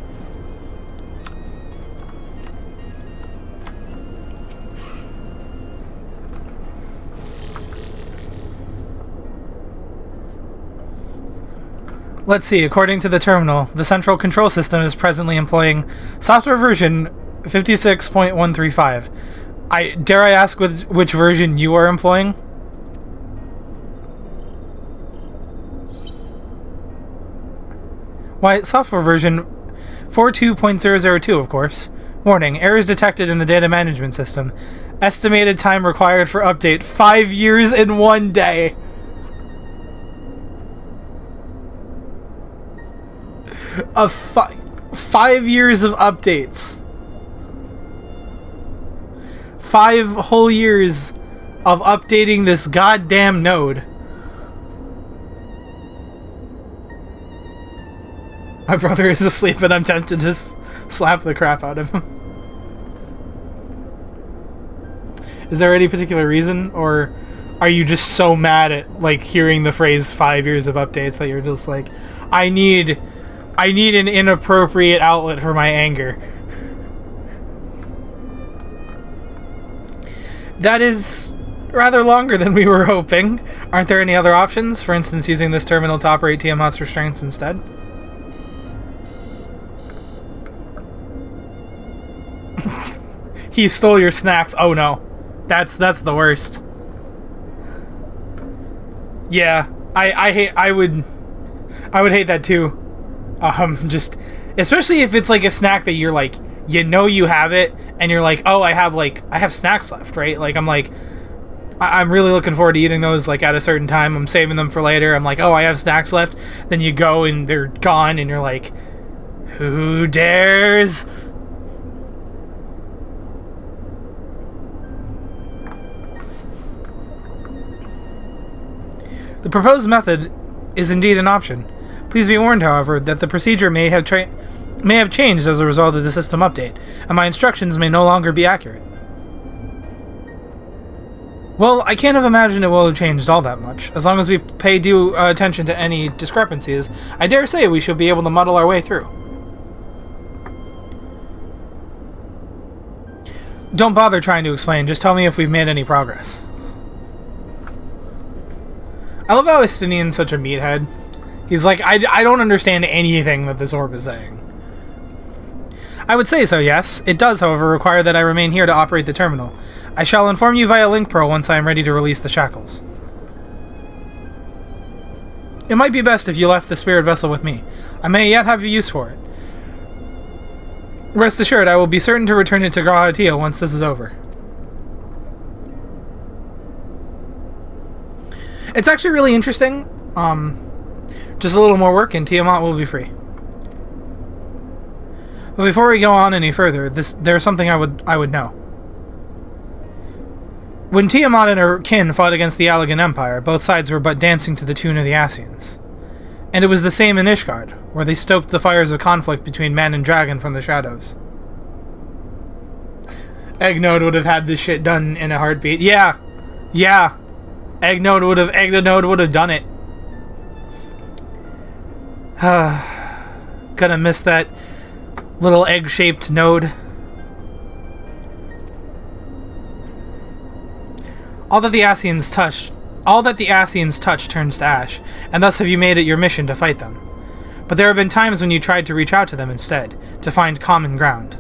Let's see, according to the terminal, the central control system is presently employing software version 56.135. Dare I ask which version you are employing? Why, software version 42.002, of course. Warning, errors detected in the data management system. Estimated time required for update, 5 years in 1 day. Of 5 years of updates. 5 whole years of updating this goddamn node. My brother is asleep and I'm tempted to slap the crap out of him. Is there any particular reason, or are you just so mad at like hearing the phrase 5 years of updates that you're just like, I need an inappropriate outlet for my anger? That is rather longer than we were hoping. Aren't there any other options? For instance, using this terminal to operate Tiamat's restraints instead? He stole your snacks. Oh no. That's the worst. Yeah, I would hate that too. Just Especially if it's like a snack that you're like, you know you have it, and you're like, oh, I have snacks left, right? Like, I'm really looking forward to eating those, like, at a certain time. I'm saving them for later. I'm like, oh, I have snacks left. Then you go and they're gone, and you're like, who dares? The proposed method is indeed an option. Please be warned, however, that the procedure may have changed as a result of the system update, and my instructions may no longer be accurate. Well, I can't have imagined it will have changed all that much. As long as we pay due attention to any discrepancies, I dare say we should be able to muddle our way through. Don't bother trying to explain, just tell me if we've made any progress. I love how Estinian's such a meathead. He's like, I don't understand anything that this orb is saying. I would say so, yes. It does, however, require that I remain here to operate the terminal. I shall inform you via link pearl once I am ready to release the shackles. It might be best if you left the spirit vessel with me. I may yet have use for it. Rest assured, I will be certain to return it to Grahatia once this is over. It's actually really interesting. Just a little more work and Tiamat will be free. But before we go on any further, there's something I would know. When Tiamat and her kin fought against the Allegan Empire, both sides were but dancing to the tune of the Ascians. And it was the same in Ishgard, where they stoked the fires of conflict between man and dragon from the shadows. Eggnode would have had this shit done in a heartbeat. Yeah! Eggnode would have done it. Gonna miss that little egg-shaped node. All that the Ascians touch turns to ash, and thus have you made it your mission to fight them. But there have been times when you tried to reach out to them instead, to find common ground.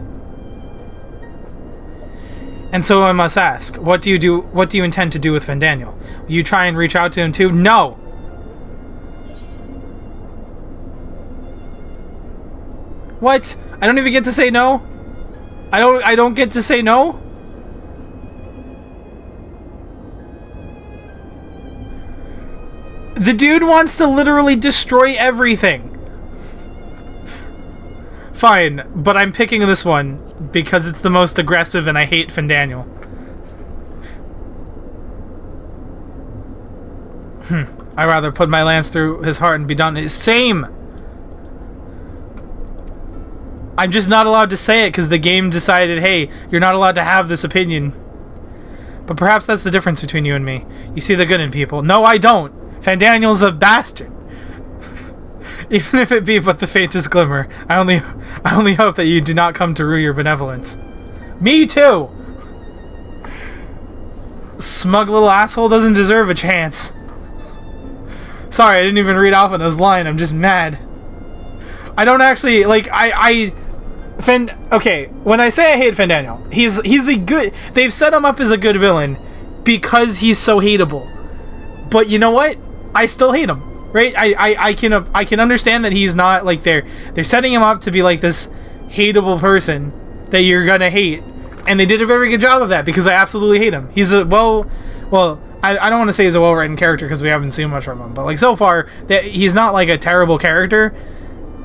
And so I must ask, what do you intend to do with Fandaniel? Will you try and reach out to him too? No! What? I don't even get to say no? I don't get to say no? The dude wants to literally destroy everything. Fine, but I'm picking this one because it's the most aggressive and I hate Fandaniel. I'd rather put my lance through his heart and be done. Same! I'm just not allowed to say it because the game decided, hey, you're not allowed to have this opinion. But perhaps that's the difference between you and me. You see the good in people. No, I don't! Fandaniel's a bastard! Even if it be but the faintest glimmer, I only hope that you do not come to rue your benevolence. Me too! Smug little asshole doesn't deserve a chance. Sorry, I didn't even read Alphina's line, I'm just mad. I don't actually, like, okay, when I say I hate Fandaniel, he's a good... They've set him up as a good villain because he's so hateable. But you know what? I still hate him. Right? I can understand that he's not, like, they're setting him up to be like this hateable person that you're gonna hate, and they did a very good job of that because I absolutely hate him. He's a I don't want to say he's a well-written character because we haven't seen much from him, but like so far that he's not like a terrible character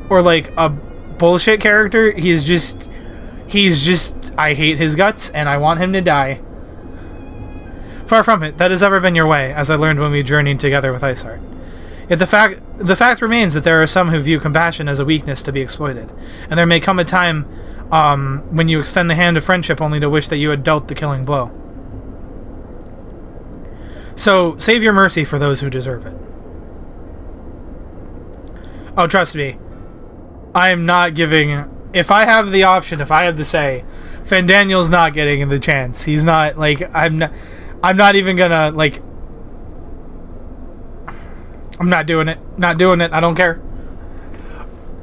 or like a bullshit character. He's just I hate his guts and I want him to die. Far from it, that has ever been your way, as I learned when we journeyed together with Iceheart. Yet the fact remains that there are some who view compassion as a weakness to be exploited, and there may come a time when you extend the hand of friendship only to wish that you had dealt the killing blow. So, save your mercy for those who deserve it. Oh, trust me, I am not giving... If I have the option, if I had to say, Fandaniel's not getting the chance. He's not, like, I'm not even gonna, like... I'm not doing it. Not doing it. I don't care.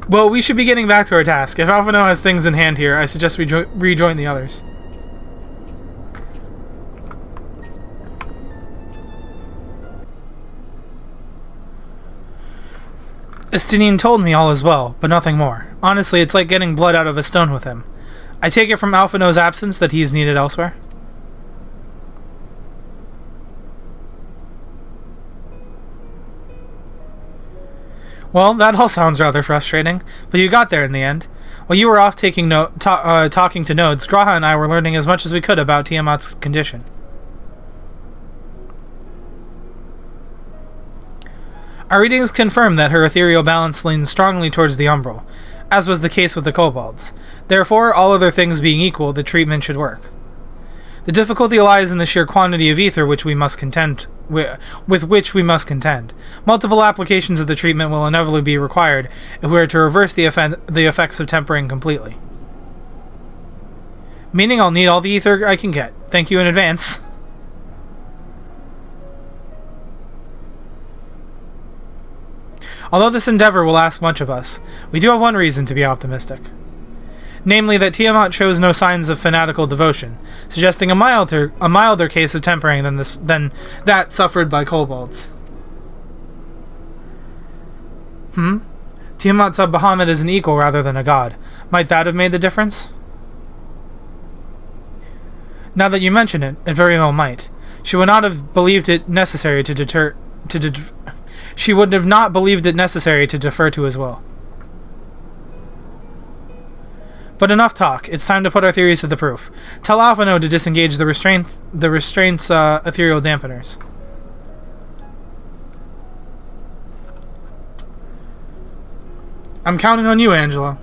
Well, we should be getting back to our task. If Alphino has things in hand here, I suggest we rejoin the others. Estinine told me all is well, but nothing more. Honestly, it's like getting blood out of a stone with him. I take it from Alphino's absence that he is needed elsewhere? Well, that all sounds rather frustrating, but you got there in the end. While you were off talking to nodes, Graha and I were learning as much as we could about Tiamat's condition. Our readings confirm that her ethereal balance leans strongly towards the umbral, as was the case with the kobolds. Therefore, all other things being equal, the treatment should work. The difficulty lies in the sheer quantity of ether with which we must contend. Multiple applications of the treatment will inevitably be required if we are to reverse the effects of tempering completely. Meaning I'll need all the ether I can get. Thank you in advance. Although this endeavor will ask much of us, we do have one reason to be optimistic. Namely that Tiamat shows no signs of fanatical devotion, suggesting a milder case of tempering than that suffered by kobolds. Tiamat saw Bahamut as an equal rather than a god. Might that have made the difference? Now that you mention it, it very well might. She would not have believed it necessary to defer to his will. But enough talk. It's time to put our theories to the proof. Tell Alphino to disengage the restraint's ethereal dampeners. I'm counting on you, Angela.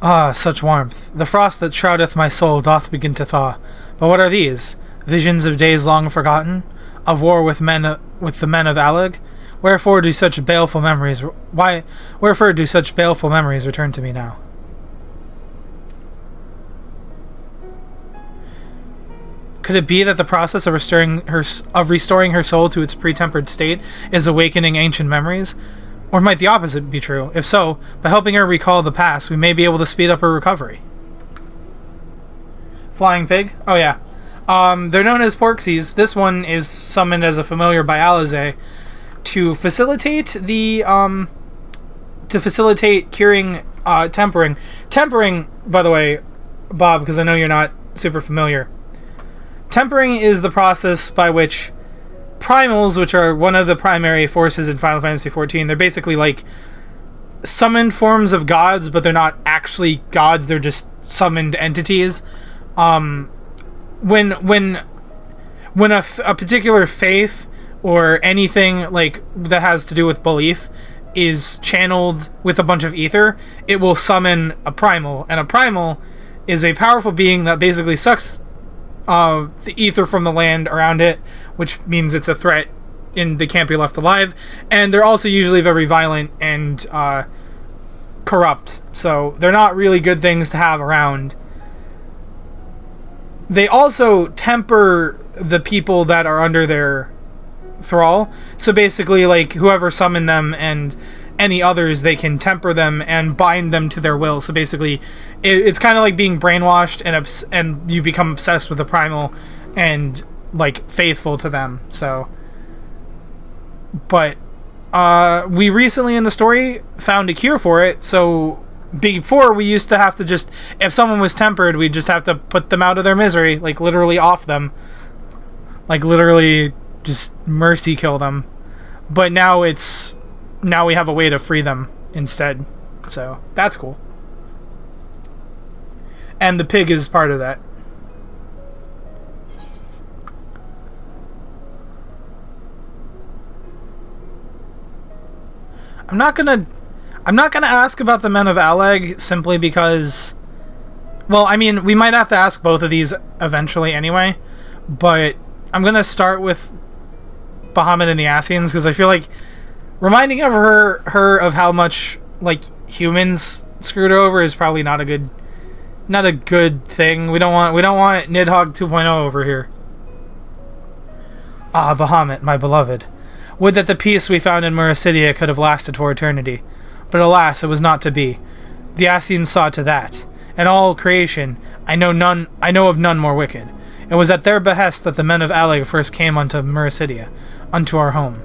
Ah, such warmth. The frost that shroudeth my soul doth begin to thaw. But what are these? Visions of days long forgotten? Of war with the men of Alag? Wherefore do such baleful memories return to me now? Could it be that the process of restoring her soul to its pre-tempered state is awakening ancient memories? Or might the opposite be true? If so, by helping her recall the past, we may be able to speed up her recovery. Flying pig? Oh yeah. They're known as Porksies. This one is summoned as a familiar by Alize to facilitate curing tempering. Tempering, by the way, Bob, because I know you're not super familiar. Tempering is the process by which primals, which are one of the primary forces in Final Fantasy XIV, they're basically like summoned forms of gods, but they're not actually gods, they're just summoned entities. When a particular faith or anything like that has to do with belief is channeled with a bunch of ether, it will summon a primal, and a primal is a powerful being that basically sucks the ether from the land around it, which means it's a threat and they can't be left alive. And they're also usually very violent and corrupt, so they're not really good things to have around. They also temper the people that are under their thrall, so basically like whoever summoned them and any others, they can temper them and bind them to their will. So basically it's kind of like being brainwashed and you become obsessed with the primal and like faithful to them. So but we recently in the story found a cure for it. So before we used to have to just, if someone was tempered, we'd just have to put them out of their misery, like literally off them, like literally just mercy kill them. But now we have a way to free them instead, so that's cool. And the pig is part of that. I'm not gonna ask about the men of Alag simply because, well, I mean, we might have to ask both of these eventually anyway, but I'm gonna start with Bahamut and the Ascians because I feel like reminding of her of how much like humans screwed her over is probably not a good thing. We don't want Nidhogg 2.0 over here. Ah, Bahamut, my beloved. Would that the peace we found in Murasidia could have lasted for eternity. But alas, it was not to be. The Ascians saw to that. In all creation, I know of none more wicked. It was at their behest that the men of Alleg first came unto Mericidia, unto our home.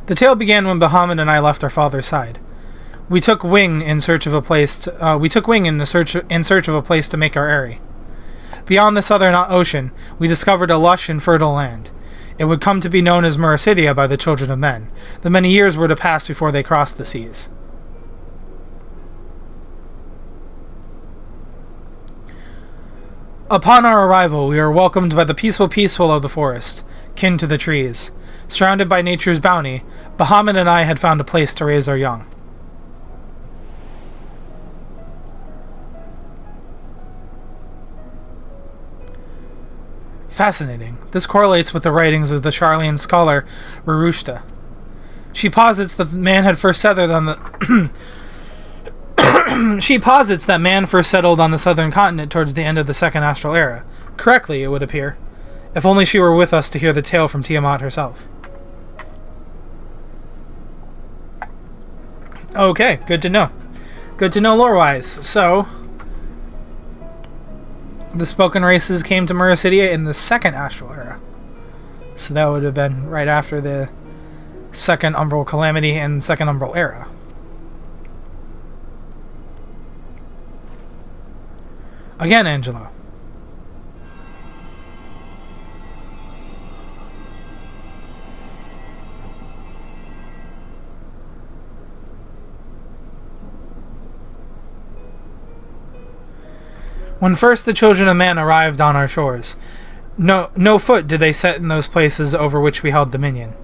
The tale began when Bahamut and I left our father's side. We took wing in search of a place. In search of a place to make our eyrie. Beyond the southern ocean, we discovered a lush and fertile land. It would come to be known as Mericidia by the children of men. The many years were to pass before they crossed the seas. Upon our arrival, we were welcomed by the peaceful of the forest, kin to the trees. Surrounded by nature's bounty, Bahamut and I had found a place to raise our young. Fascinating. This correlates with the writings of the Charlian scholar Rurushta. She posits that man had first settled on the She posits that man first settled on the southern continent towards the end of the Second Astral Era. Correctly, it would appear. If only she were with us to hear the tale from Tiamat herself. Okay, good to know. Good to know lore-wise. So, the spoken races came to Mericidia in the Second Astral Era. So that would have been right after the Second Umbral Calamity and Second Umbral Era. Again, Angela. When first the children of man arrived on our shores, no foot did they set in those places over which we held dominion.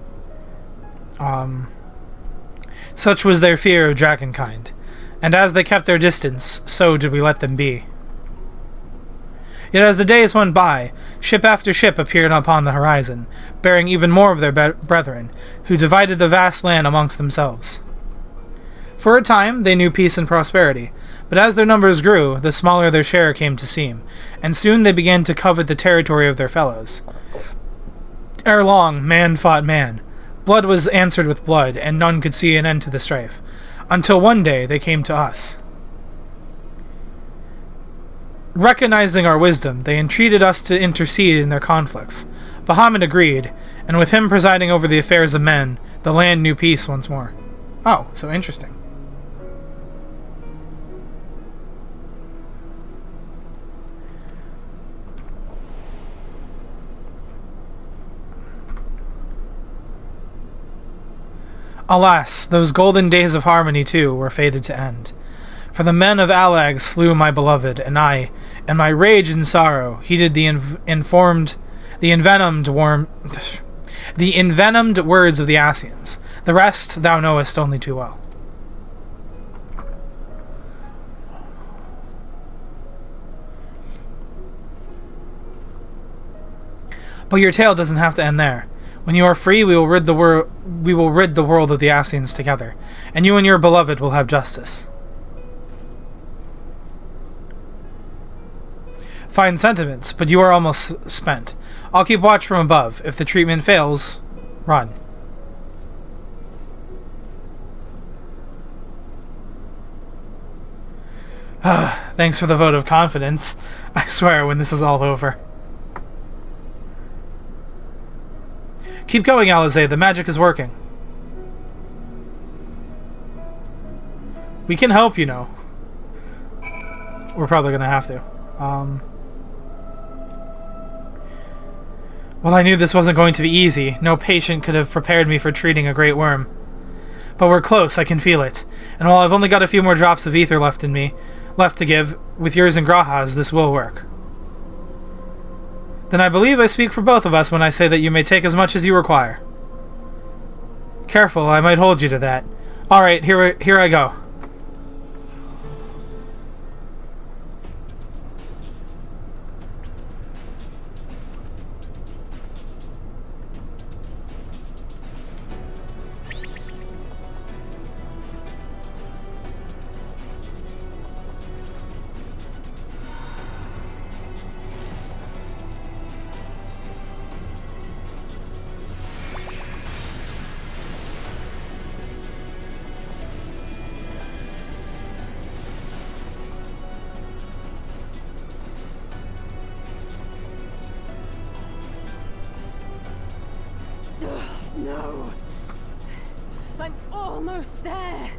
Such was their fear of dragonkind, and as they kept their distance, so did we let them be. Yet as the days went by, ship after ship appeared upon the horizon, bearing even more of their brethren, who divided the vast land amongst themselves. For a time, they knew peace and prosperity, but as their numbers grew, the smaller their share came to seem, and soon they began to covet the territory of their fellows. Ere long, man fought man. Blood was answered with blood, and none could see an end to the strife, until one day they came to us. Recognizing our wisdom, they entreated us to intercede in their conflicts. Bahamut agreed, and with him presiding over the affairs of men, the land knew peace once more. Oh, so interesting. Alas, those golden days of harmony, too, were fated to end. For the men of Alleg slew my beloved, and I, in my rage and sorrow, heeded the envenomed words of the Ascians. The rest thou knowest only too well. But your tale doesn't have to end there. When you are free, we will rid the world of the Ascians together, and you and your beloved will have justice. Fine sentiments, but you are almost spent. I'll keep watch from above. If the treatment fails, run. Thanks for the vote of confidence. I swear, when this is all over. Keep going, Alizé. The magic is working. We can help, you know. We're probably gonna have to. Well, I knew this wasn't going to be easy. No patient could have prepared me for treating a great worm. But we're close, I can feel it. And while I've only got a few more drops of ether left to give, with yours and Graha's, this will work. Then I believe I speak for both of us when I say that you may take as much as you require. Careful, I might hold you to that. Alright, here I go. No. I'm almost there.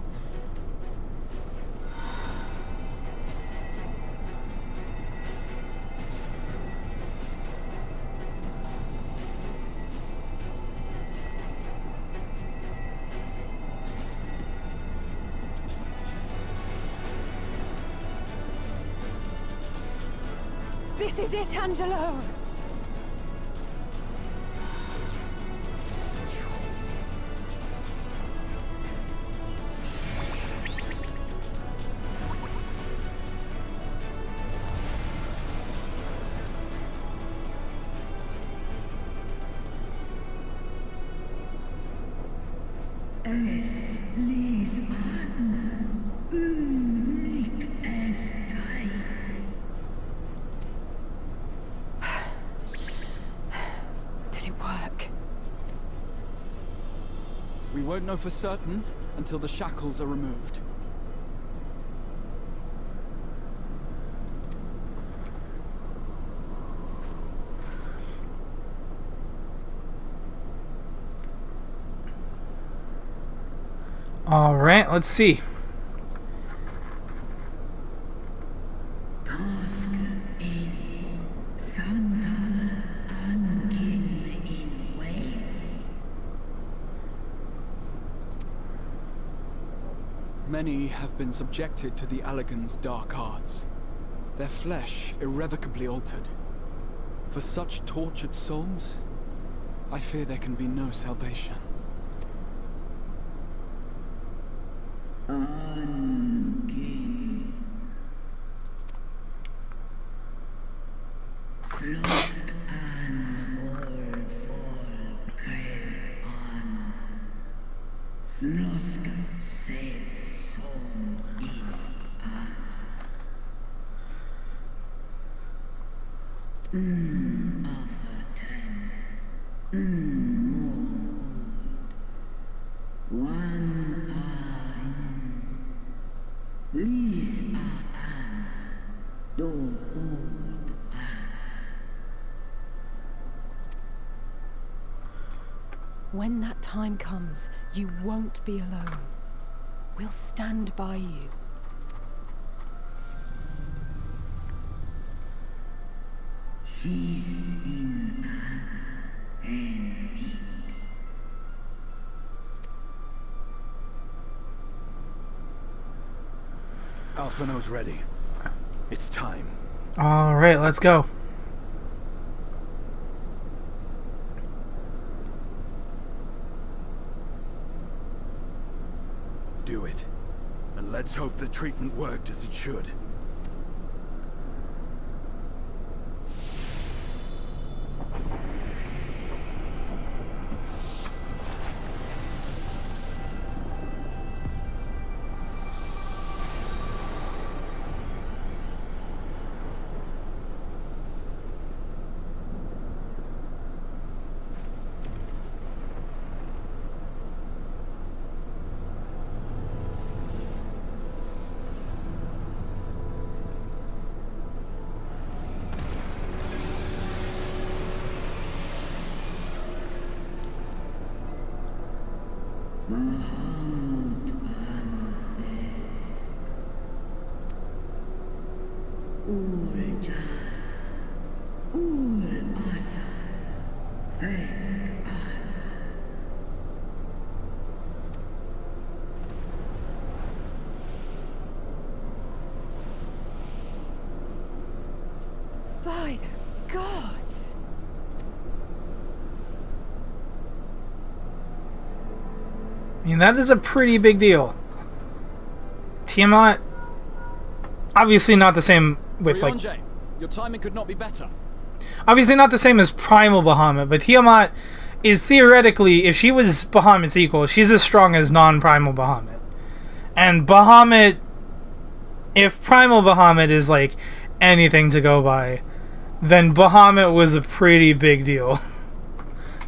This is it, Angelo! Es lies an. Mich est I. Did it work? We won't know for certain until the shackles are removed. All right, let's see. Tosk in Santal Ankin in way. Many have been subjected to the Allagan's dark arts, their flesh irrevocably altered. For such tortured souls, I fear there can be no salvation. Ankin. Slosk an all folker an. Slosk says song in an. After 10. More old. One Lis an. Do old an. When that time comes, you won't be alone. We'll stand by you. She's in an enemy. Alphino's ready. It's time. All right, let's go. Do it. And let's hope the treatment worked as it should. Bahamut an Ul Jas. Ul Asa. Fesk an. By the gods! I mean, that is a pretty big deal. Tiamat, obviously not the same with like... Rianjay, your timing could not be better. Obviously not the same as Primal Bahamut, but Tiamat is theoretically, if she was Bahamut's equal, she's as strong as non-Primal Bahamut. And Bahamut, if Primal Bahamut is like anything to go by, then Bahamut was a pretty big deal.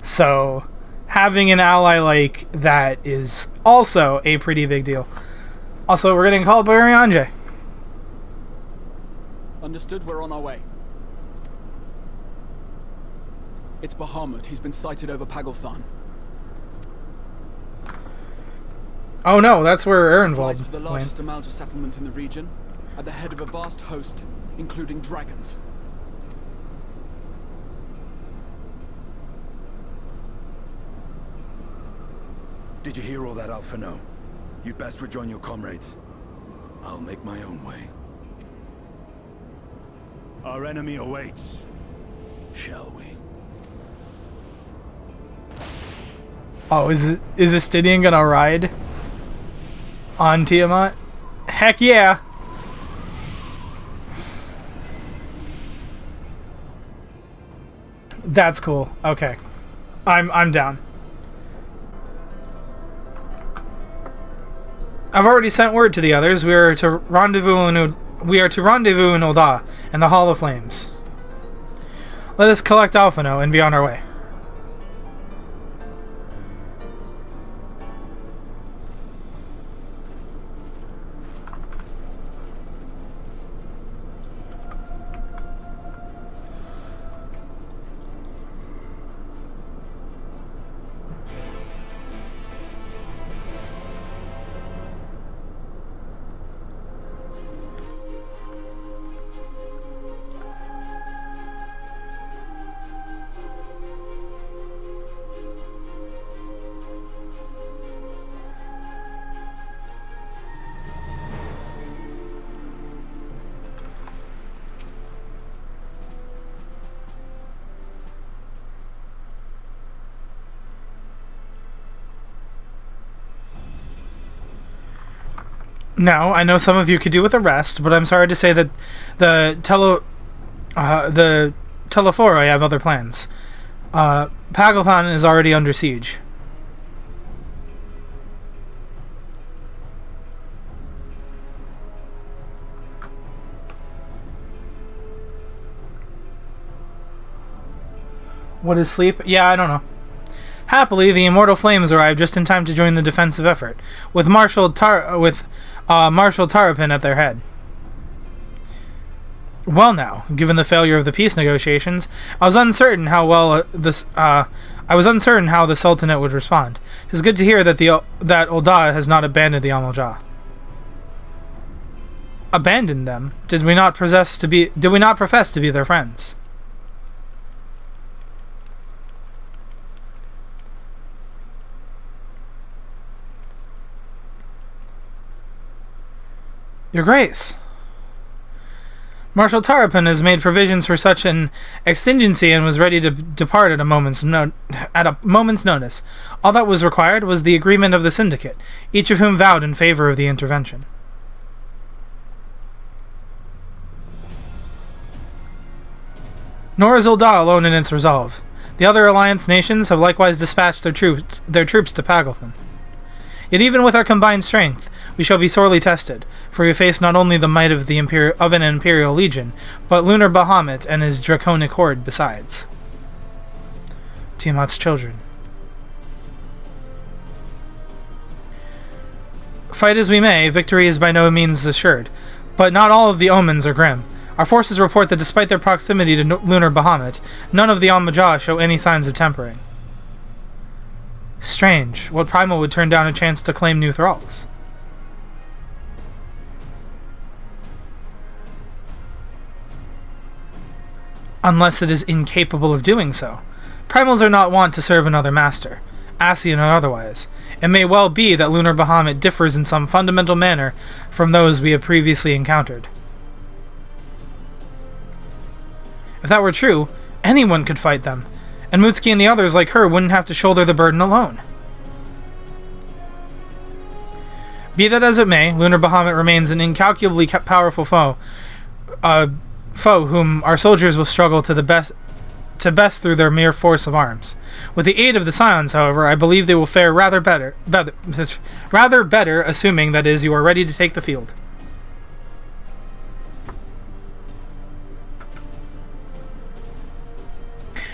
So having an ally like that is also a pretty big deal. Also, we're getting called by Rianjay. Understood, we're on our way. It's Bahamut. He's been sighted over Pagalthan. Oh no, that's where Flies for the Ehrenwald largest went. Amalja settlement in the region, at the head of a vast host, including dragons. Did you hear all that, Alphino? You'd best rejoin your comrades. I'll make my own way. Our enemy awaits. Shall we? Oh, is Estidian gonna ride on Tiamat? Heck yeah! That's cool. Okay, I'm down. I've already sent word to the others. We are to rendezvous in Ul'dah and the Hall of Flames. Let us collect Alphino and be on our way. Now, I know some of you could do with a rest, but I'm sorry to say that the Telephoroi have other plans. Pagalthan is already under siege. What is sleep? Yeah, I don't know. Happily, the Immortal Flames arrived just in time to join the defensive effort, with Marshal Tarapin at their head. Well now, given the failure of the peace negotiations, I was uncertain how the Sultanate would respond. It is good to hear that that Ul'dah has not abandoned the Amalja. Abandoned them? Did we not profess to be their friends? Your Grace. Marshal Tarapin has made provisions for such an exigency and was ready to depart at a moment's notice. All that was required was the agreement of the Syndicate, each of whom vowed in favor of the intervention. Nor is Ul'dah alone in its resolve. The other Alliance nations have likewise dispatched their troops to Pagalthan. Yet even with our combined strength, we shall be sorely tested, for we face not only the might of an Imperial Legion, but Lunar Bahamut and his draconic horde besides. Tiamat's children. Fight as we may, victory is by no means assured, but not all of the omens are grim. Our forces report that despite their proximity to Lunar Bahamut, none of the Amalja show any signs of tempering. Strange. What primal would turn down a chance to claim new thralls? Unless it is incapable of doing so. Primals are not wont to serve another master, Ascian or otherwise. It may well be that Lunar Bahamut differs in some fundamental manner from those we have previously encountered. If that were true, anyone could fight them, and Mutsuki and the others like her wouldn't have to shoulder the burden alone. Be that as it may, Lunar Bahamut remains an incalculably powerful foe whom our soldiers will struggle to best through their mere force of arms. With the aid of the Scions, however, I believe they will fare rather better, assuming, that is, you are ready to take the field.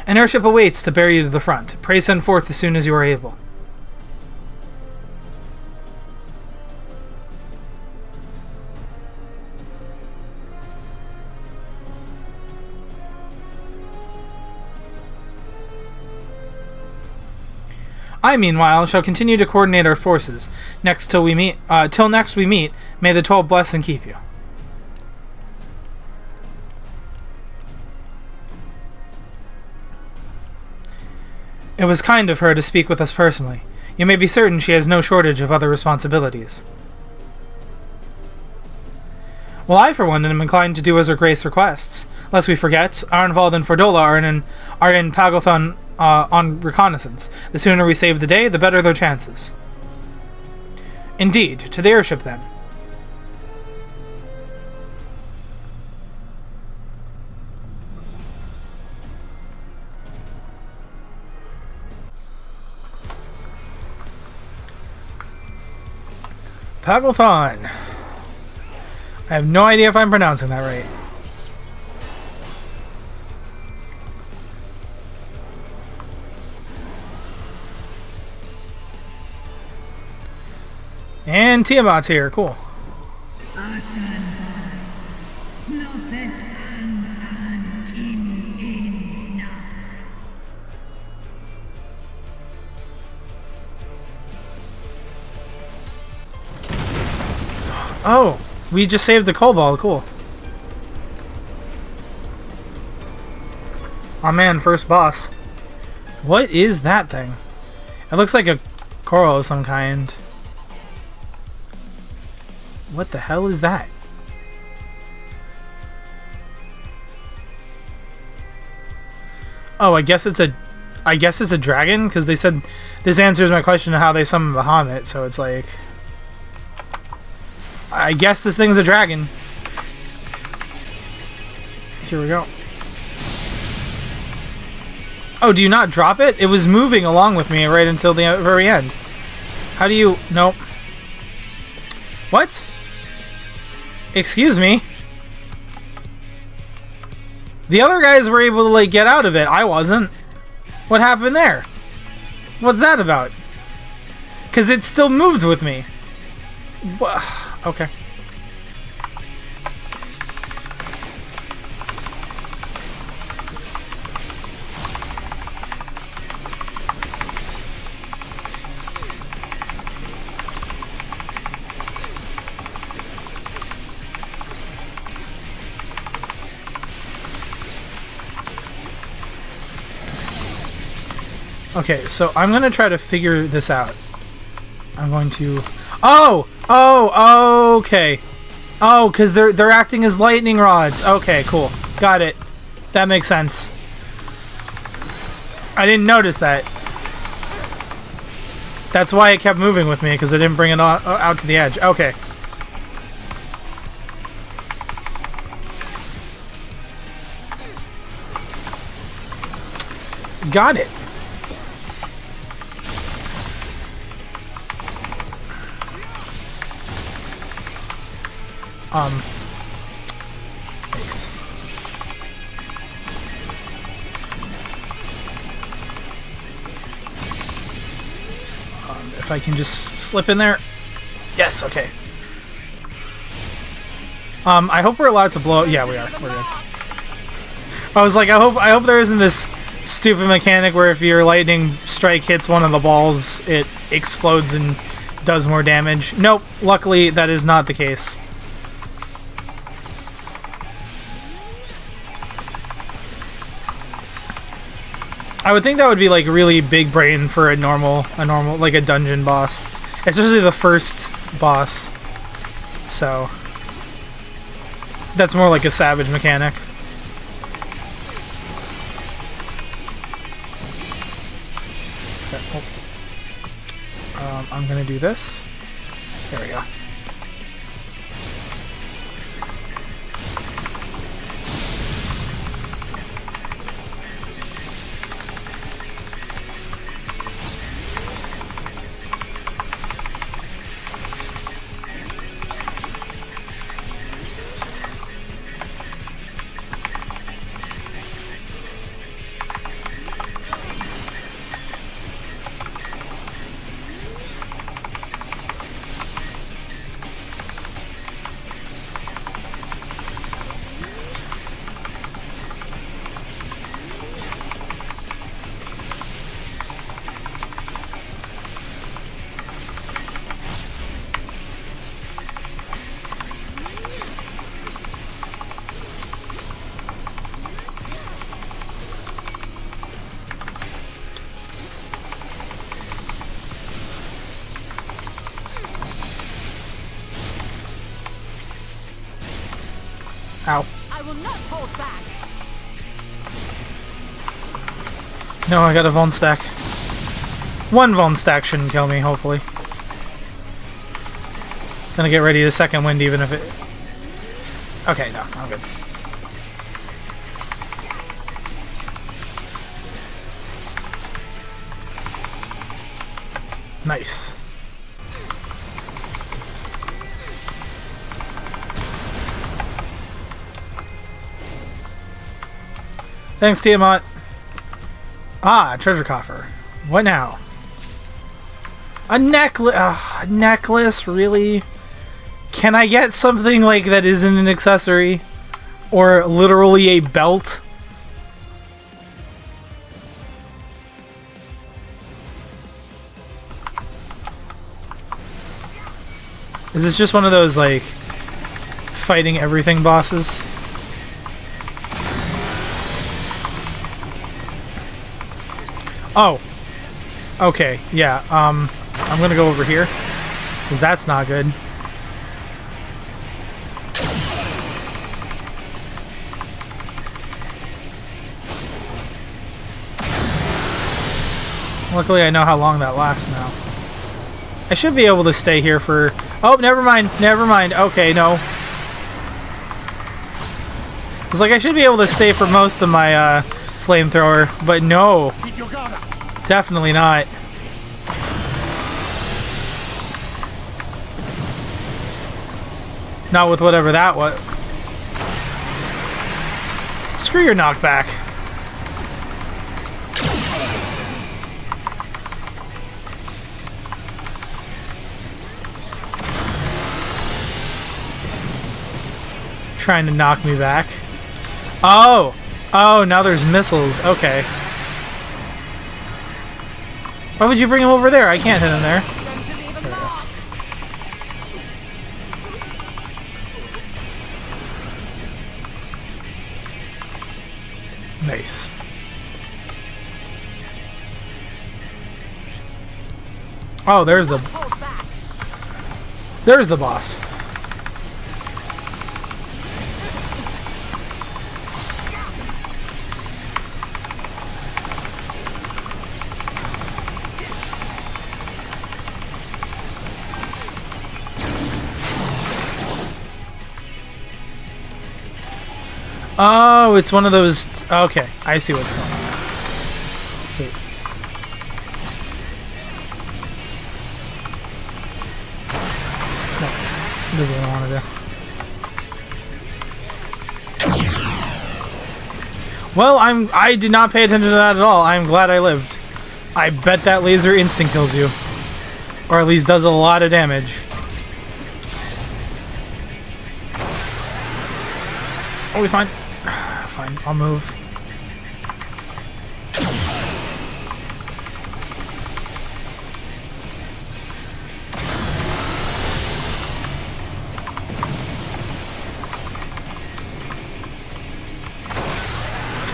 An airship awaits to bear you to the front. Pray send forth as soon as you are able. I, meanwhile, shall continue to coordinate our forces. Till next we meet, may the 12 bless and keep you. It was kind of her to speak with us personally. You may be certain she has no shortage of other responsibilities. Well, I, for one, am inclined to do as Her Grace requests. Lest we forget, Arnvald and Fordola are in Pagothon on reconnaissance. The sooner we save the day, the better their chances. Indeed. To the airship, then. Pagothon. I have no idea if I'm pronouncing that right. And Tiamat's here, cool. Oh, we just saved the Cobalt, cool. Oh man, first boss. What is that thing? It looks like a coral of some kind. What the hell is that? Oh, I guess it's a dragon, because they said this answers my question of how they summon Bahamut, so it's like, I guess this thing's a dragon. Here we go. Oh, do you not drop it? It was moving along with me right until the very end. How do you... Nope. What? Excuse me? The other guys were able to, like, get out of it. I wasn't. What happened there? What's that about? Because it still moved with me. Okay. Okay, so I'm gonna try to figure this out. I'm going to... Oh, okay. Oh, because they're acting as lightning rods. Okay, cool. Got it. That makes sense. I didn't notice that. That's why it kept moving with me, because I didn't bring it out to the edge. Okay. Got it. Thanks. If I can just slip in there. Yes, okay. I hope we're allowed to blow. Yeah, we are. We're good. I was like, I hope there isn't this stupid mechanic where if your lightning strike hits one of the balls, it explodes and does more damage. Nope. Luckily, that is not the case. I would think that would be like really big brain for a normal like a dungeon boss, especially the first boss. So that's more like a savage mechanic. Okay. I'm gonna do this. There we go. Ow. I will not hold back. No, I got a Von stack. One Von stack shouldn't kill me, hopefully. Gonna get ready to second wind even if it... Okay, no, I'm good. Nice. Thanks, Tiamat. Ah, treasure coffer. What now? A necklace. A necklace, really? Can I get something like that isn't an accessory? Or literally a belt? Is this just one of those, like, fighting everything bosses? Oh. Okay, yeah, I'm gonna go over here. 'Cause that's not good. Luckily I know how long that lasts now. I should be able to stay here for... Oh, never mind, never mind. Okay, no. It's like I should be able to stay for most of my flamethrower, but no. Definitely not. Not with whatever that was. Screw your knockback. Trying to knock me back. Oh! Oh, now there's missiles. Okay. Why would you bring him over there? I can't hit him there. Nice. Oh, there's the boss. Oh, it's one of those... Okay, I see what's going on. Wait. No, this is what I want to do. Well, I did not pay attention to that at all. I'm glad I lived. I bet that laser instant kills you. Or at least does a lot of damage. Oh, we fine. Fine, I'll move.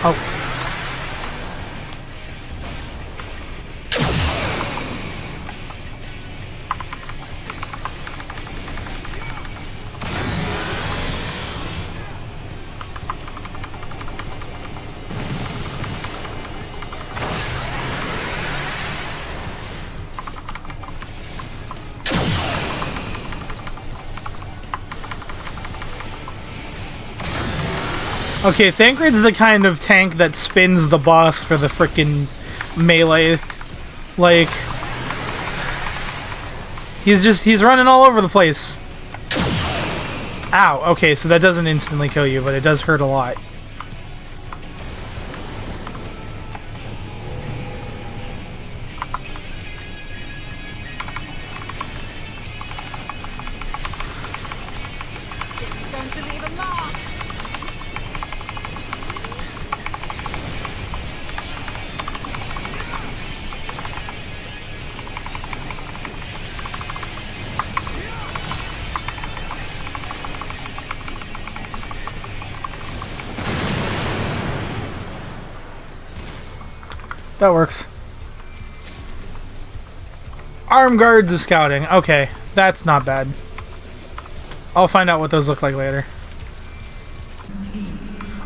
Oh. Okay, Thancred's the kind of tank that spins the boss for the frickin' melee. Like, he's running all over the place. Ow, okay, so that doesn't instantly kill you, but it does hurt a lot. That works. Arm guards of scouting. Okay, that's not bad. I'll find out what those look like later.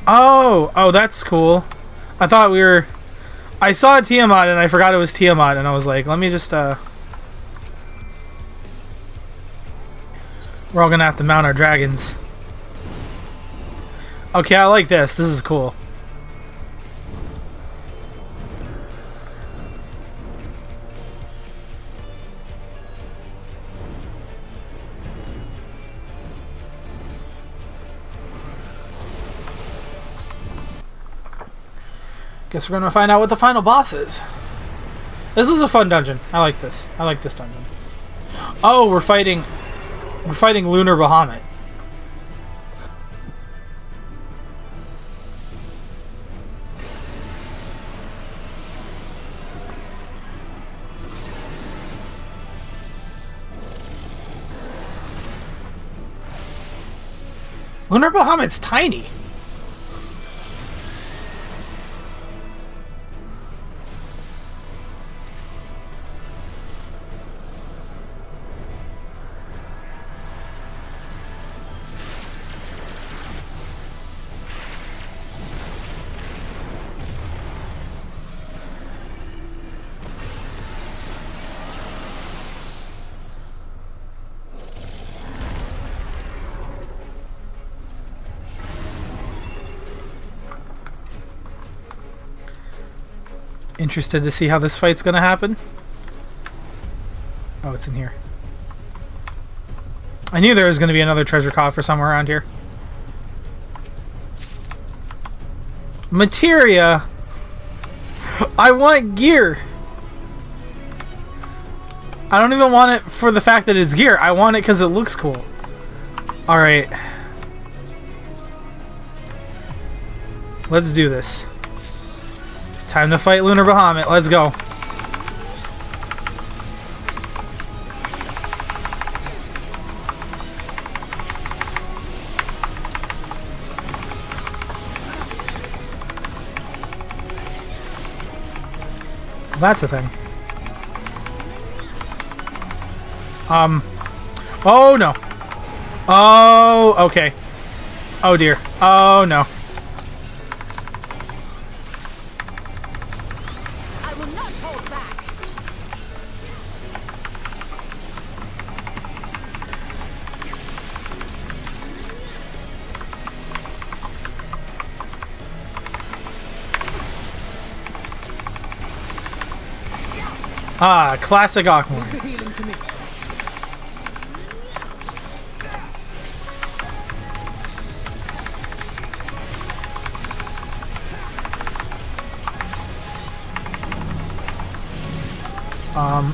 Oh, that's cool. I thought we were... I saw Tiamat and I forgot it was Tiamat, and I was like, let me just, We're all gonna have to mount our dragons. Okay, I like this. This is cool. Guess we're gonna find out what the final boss is. This was a fun dungeon. I like this. I like this dungeon. Oh, we're fighting Lunar Bahamut. Lunar Bahamut's tiny. Interested to see how this fight's gonna happen? Oh, it's in here. I knew there was gonna be another treasure coffer somewhere around here. Materia! I want gear! I don't even want it for the fact that it's gear. I want it because it looks cool. Alright. Let's do this. Time to fight Lunar Bahamut. Let's go. That's a thing. Oh no. Oh, okay. Oh dear. Oh no. Ah, classic Awkward.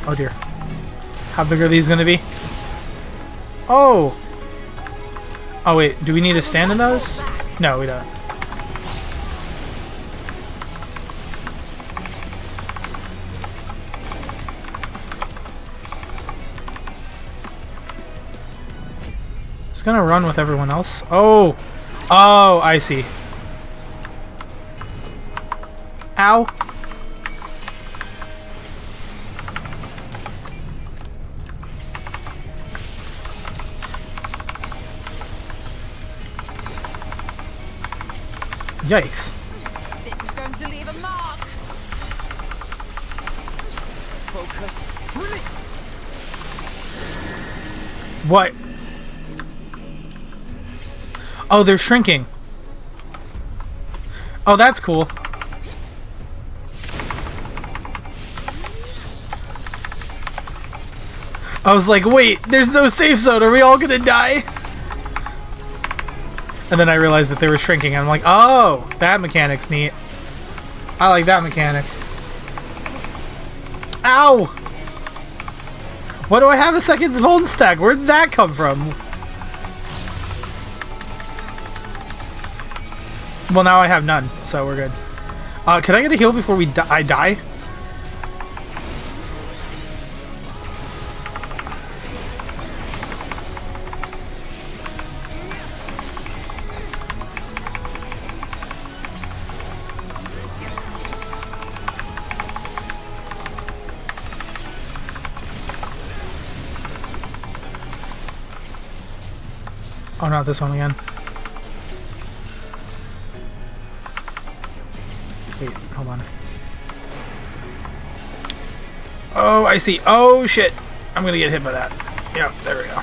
Oh dear. How big are these gonna be? Oh! Oh wait, do we need to stand in those? No, we don't. Just gonna run with everyone else. Oh! Oh, I see. Ow! Yikes. This is going to leave a mark. Focus. Release. What? Oh, they're shrinking. Oh, that's cool. I was like, wait, there's no safe zone. Are we all gonna die? And then I realized that they were shrinking. And I'm like, oh, that mechanic's neat. I like that mechanic. Ow! Why do I have a second Voln stack? Where did that come from? Well, now I have none, so we're good. Could I get a heal before I die? Oh, not this one again. Oh, I see. Oh, shit. I'm gonna get hit by that. Yep, there we go.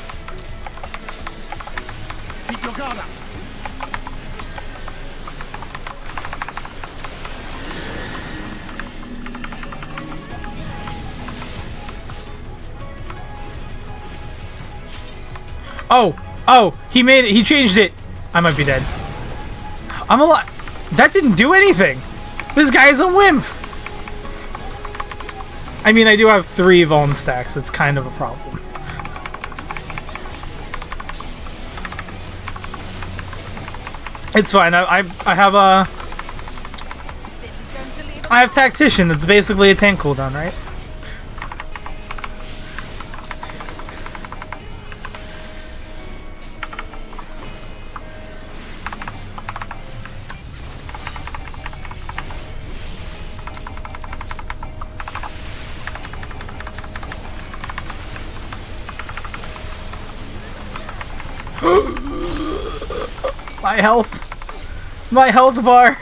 Keep your guard up. Oh, he made it. He changed it. I might be dead. I'm alive. That didn't do anything. This guy's a wimp. I mean, I do have 3 vuln stacks. It's kind of a problem. It's fine. I have a... I have Tactician. That's basically a tank cooldown, right? My health bar.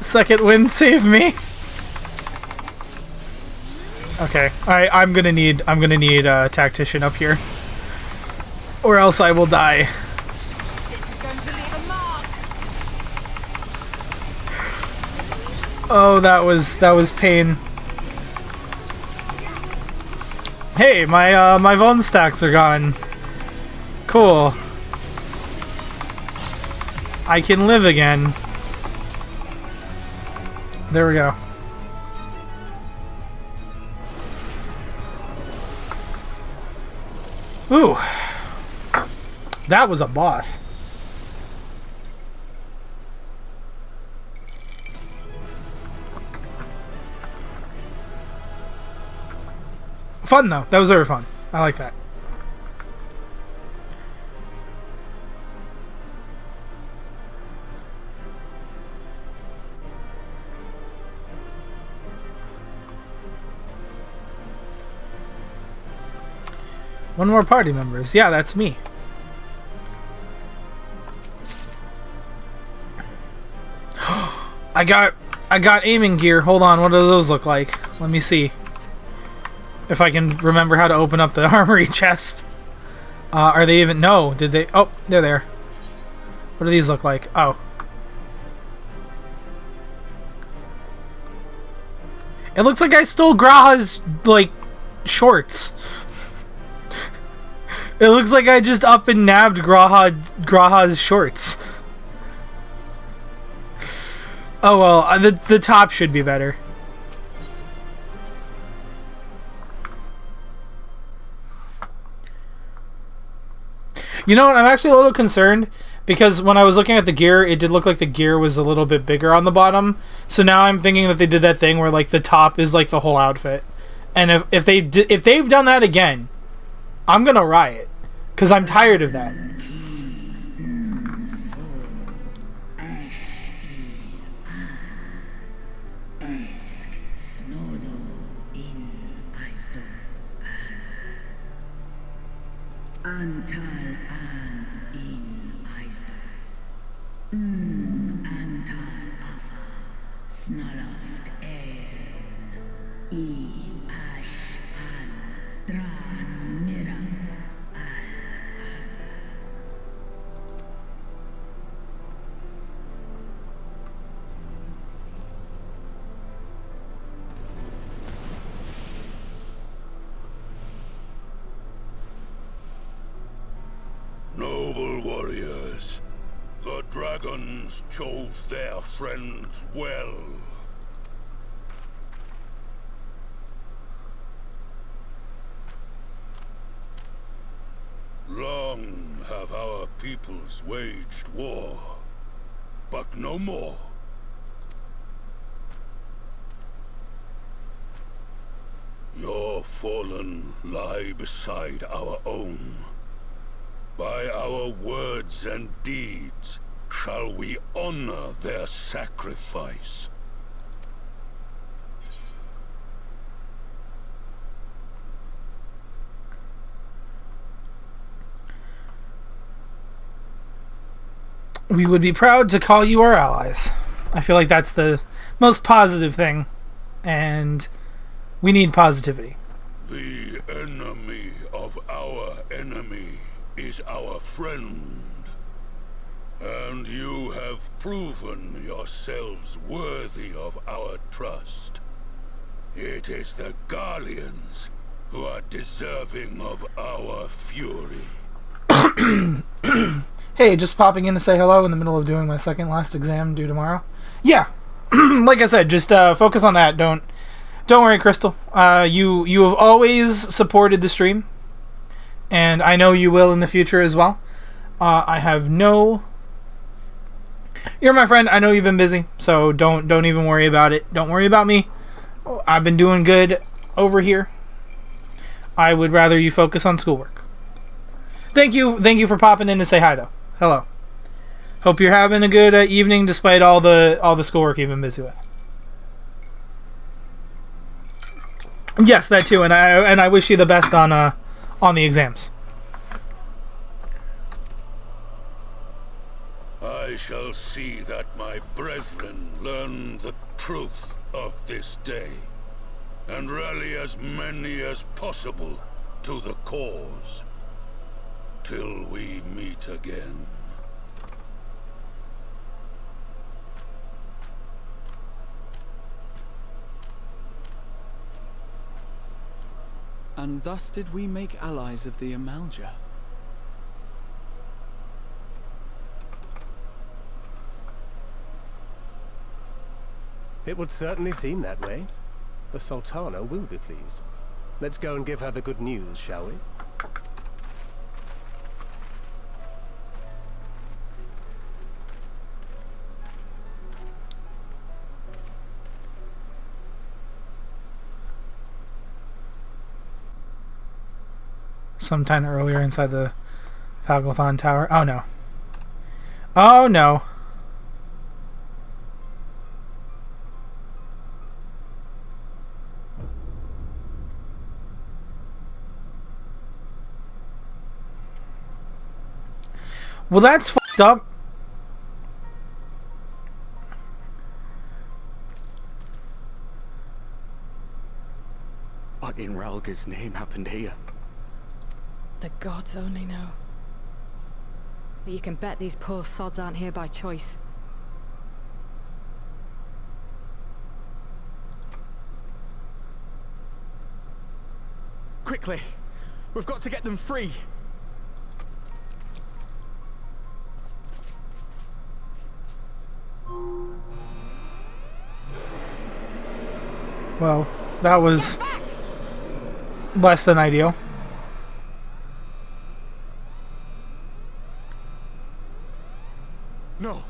Second wind, save me. Okay, I'm gonna need a tactician up here, or else I will die. This is going to leave a mark. Oh, that was pain. Hey, my vuln stacks are gone. Cool. I can live again. There we go. Ooh. That was a boss. Fun though. That was very fun. I like that. One more party members. Yeah, that's me. I got aiming gear. Hold on, what do those look like? Let me see if I can remember how to open up the armory chest. Are they even? No, did they? Oh, they're there. What do these look like? Oh. It looks like I stole Graha's, like, shorts. It looks like I just up and nabbed Graha's shorts. Oh well, the top should be better. You know what? I'm actually a little concerned because when I was looking at the gear, it did look like the gear was a little bit bigger on the bottom. So now I'm thinking that they did that thing where like the top is like the whole outfit, and if they've done that again, I'm gonna riot. Because I'm tired of that. Noble warriors, the dragons chose their friends well. Long have our peoples waged war, but no more. Your fallen lie beside our own. By our words and deeds shall we honor their sacrifice. We would be proud to call you our allies. I feel like that's the most positive thing and we need positivity. The enemy of our enemy is our friend. And you have proven yourselves worthy of our trust. It is the Garleans who are deserving of our fury. Hey, just popping in to say hello in the middle of doing my second last exam due tomorrow. Yeah, like I said, just focus on that. Don't worry, Crystal. You have always supported the stream, and I know you will in the future as well. I have no... You're my friend. I know you've been busy, so don't even worry about it. Don't worry about me. I've been doing good over here. I would rather you focus on schoolwork. Thank you for popping in to say hi, though. Hello. Hope you're having a good evening despite all the schoolwork you've been busy with. Yes, that too, and I wish you the best on the exams. I shall see that my brethren learn the truth of this day, and rally as many as possible to the cause, till we meet again. And thus did we make allies of the Amalja. It would certainly seem that way. The Sultana will be pleased. Let's go and give her the good news, shall we? Sometime earlier inside the Falgothon Tower. Oh no. Oh no. Well, that's fucked up. What in Ralga's name happened here? The gods only know. But you can bet these poor sods aren't here by choice. Quickly! We've got to get them free! Well, that was less than ideal. No!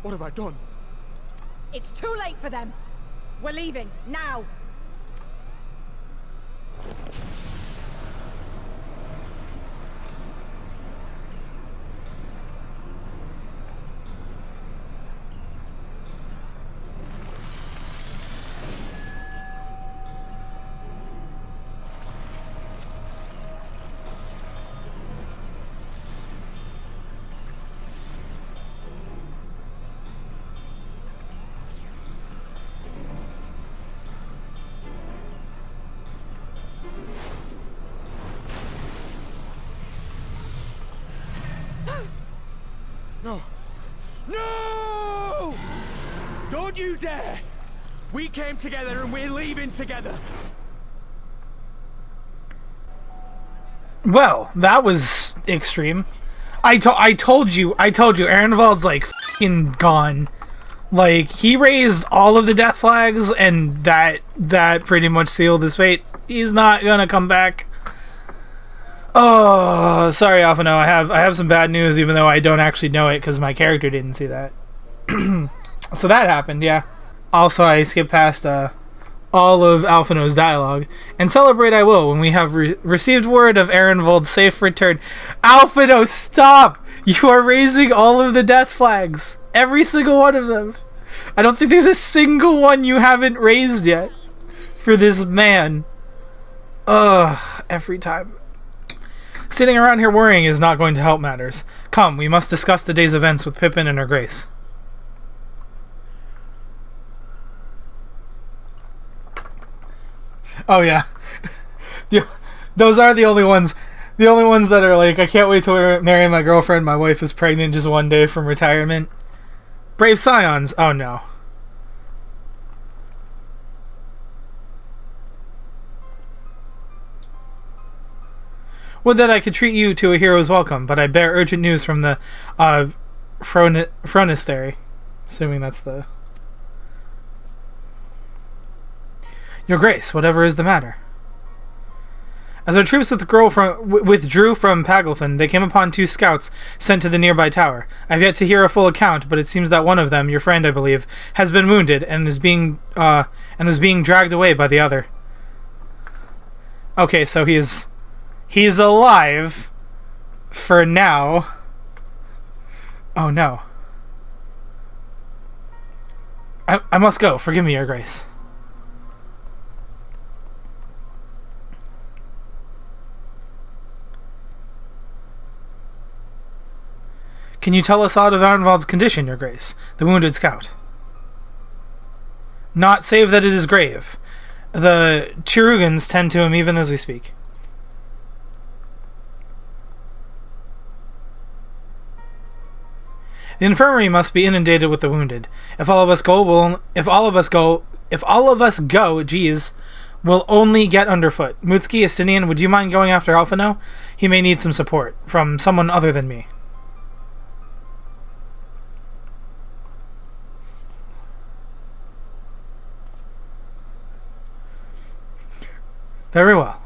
What have I done? It's too late for them! We're leaving, now! No! No! Don't you dare! We came together and we're leaving together! Well, that was extreme. I told you, Ehrenwald's like f***ing gone. Like, he raised all of the death flags, and that pretty much sealed his fate. He's not gonna come back. Oh, sorry, Alphino. I have some bad news, even though I don't actually know it because my character didn't see that. So that happened, yeah. Also, I skipped past all of Alphino's dialogue. And celebrate I will when we have received word of Ehrenwald's safe return. Alphino, stop! You are raising all of the death flags. Every single one of them. I don't think there's a single one you haven't raised yet for this man. Ugh, every time. Sitting around here worrying is not going to help matters. Come, we must discuss the day's events with Pippin and her grace. Oh yeah. Those are the only ones. The only ones that are like, I can't wait to marry my girlfriend. My wife is pregnant just one day from retirement. Brave Scions. Oh no. Would that I could treat you to a hero's welcome, but I bear urgent news from the Fronistery. Assuming that's the... Your Grace, whatever is the matter? As our troops withdrew from Pagelthon, they came upon 2 scouts sent to the nearby tower. I have yet to hear a full account, but it seems that one of them, your friend I believe, has been wounded and is being dragged away by the other. Okay, so he's alive for now. Oh no. I must go. Forgive me, Your Grace. Can you tell us aught of Arnvald's condition, Your Grace? The wounded scout. Not save that it is grave. The Chirugans tend to him even as we speak. The infirmary must be inundated with the wounded. If all of us go, geez, we'll only get underfoot. Mutski, Estinian, would you mind going after Alphino? He may need some support from someone other than me. Very well.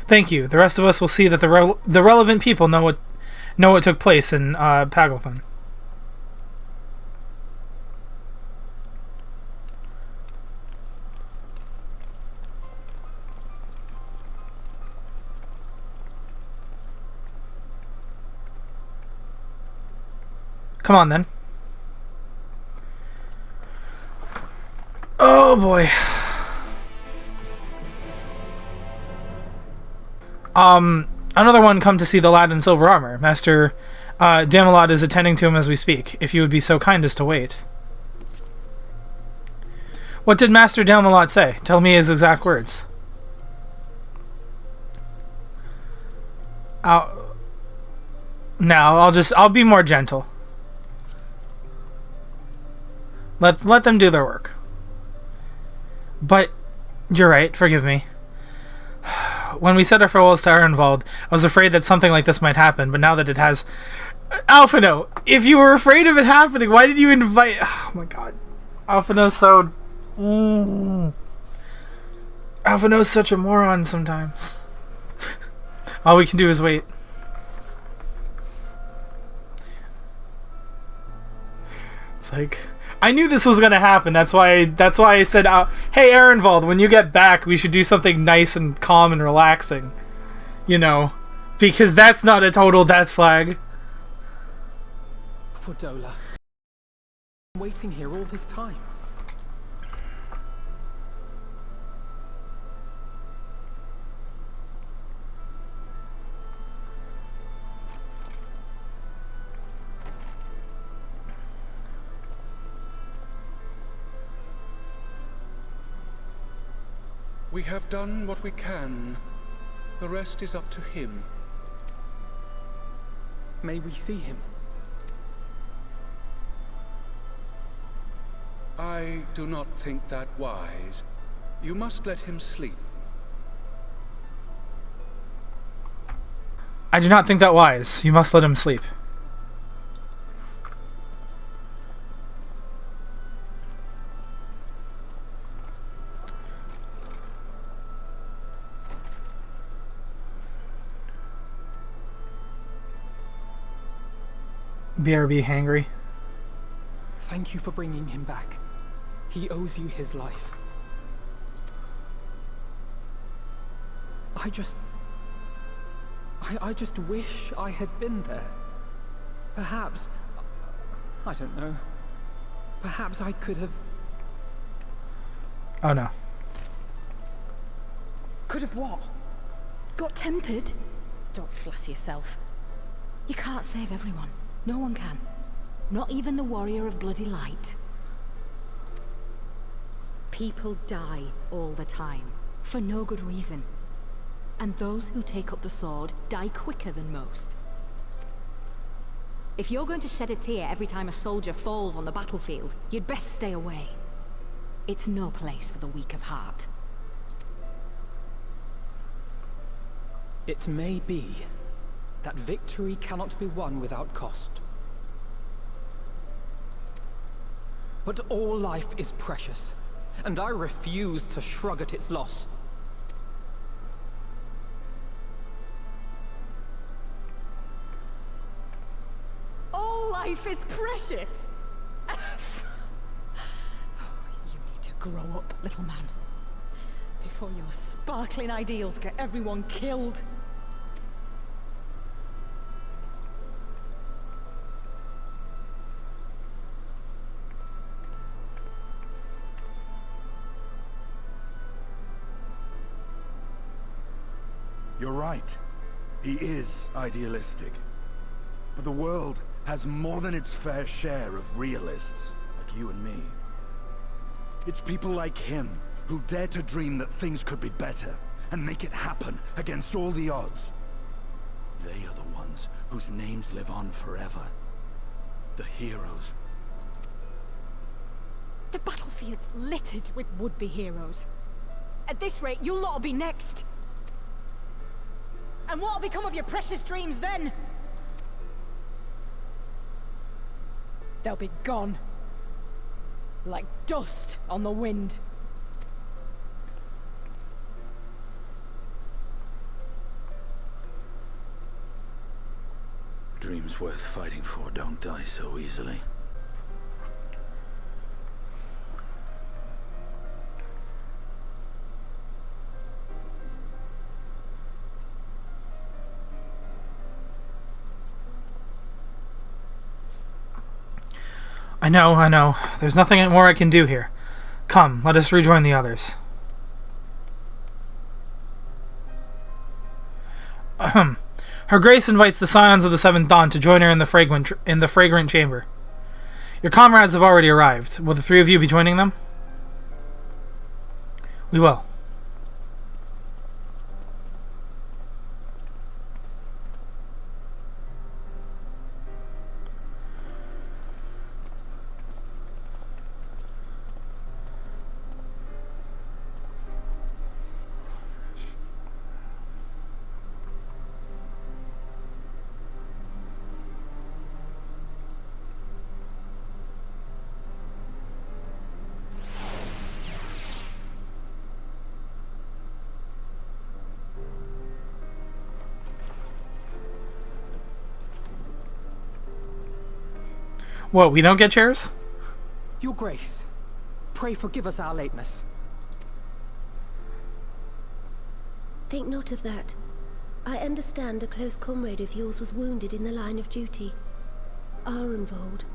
Thank you. The rest of us will see that the relevant people know what took place in Pagelthon. Come on then. Oh boy. Another one come to see the lad in silver armor. Master Damelot is attending to him as we speak, if you would be so kind as to wait. What did Master Damelot say? Tell me his exact words. I'll be more gentle. Let them do their work. But you're right, forgive me. When we said our farewells to Arnvald, I was afraid that something like this might happen, but now that it has... Alphino, if you were afraid of it happening, why did you invite... Oh my god. Alphino's so... Alphino's such a moron sometimes. All we can do is wait. It's like... I knew this was gonna happen. That's why I said, "Hey, Arnvald, when you get back, we should do something nice and calm and relaxing." You know, because that's not a total death flag. Fordola, I'm waiting here all this time. We have done what we can. The rest is up to him. May we see him? I do not think that wise. You must let him sleep. I do not think that wise. You must let him sleep. BRB hangry. Thank you for bringing him back. He owes you his life. I just wish I had been there. Perhaps, I don't know. Perhaps I could have... Oh no. Could have what? Got tempered? Don't flatter yourself. You can't save everyone. No one can. Not even the warrior of bloody light. People die all the time, for no good reason. And those who take up the sword die quicker than most. If you're going to shed a tear every time a soldier falls on the battlefield, you'd best stay away. It's no place for the weak of heart. It may be that victory cannot be won without cost. But all life is precious, and I refuse to shrug at its loss. All life is precious! You need to grow up, little man. Before your sparkling ideals get everyone killed. You're right. He is idealistic. But the world has more than its fair share of realists, like you and me. It's people like him who dare to dream that things could be better, and make it happen against all the odds. They are the ones whose names live on forever. The heroes. The battlefield's littered with would-be heroes. At this rate, you'll lot'll be next. And what'll become of your precious dreams then? They'll be gone. Like dust on the wind. Dreams worth fighting for don't die so easily. I know. There's nothing more I can do here. Come, let us rejoin the others. Ahem. Her Grace invites the Scions of the Seventh Dawn to join her in the fragrant chamber. Your comrades have already arrived. Will the three of you be joining them? We will. What, we don't get chairs? Your Grace, pray forgive us our lateness. Think not of that. I understand a close comrade of yours was wounded in the line of duty. Arenvold.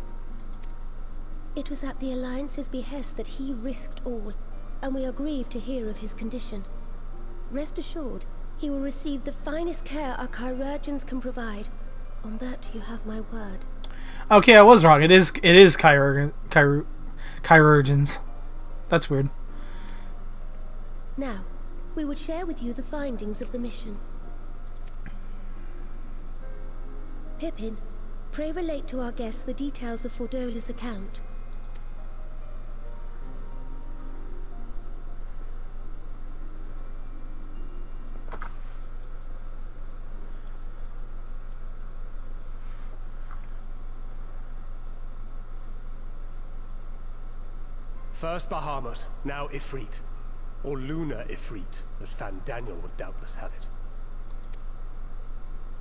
It was at the Alliance's behest that he risked all, and we are grieved to hear of his condition. Rest assured, he will receive the finest care our chirurgeons can provide. On that you have my word. Okay, I was wrong. It is chirurgeons. That's weird. Now, we would share with you the findings of the mission. Pippin, pray relate to our guests the details of Fordola's account. First Bahamut, now Ifrit. Or Lunar Ifrit, as Fandaniel would doubtless have it.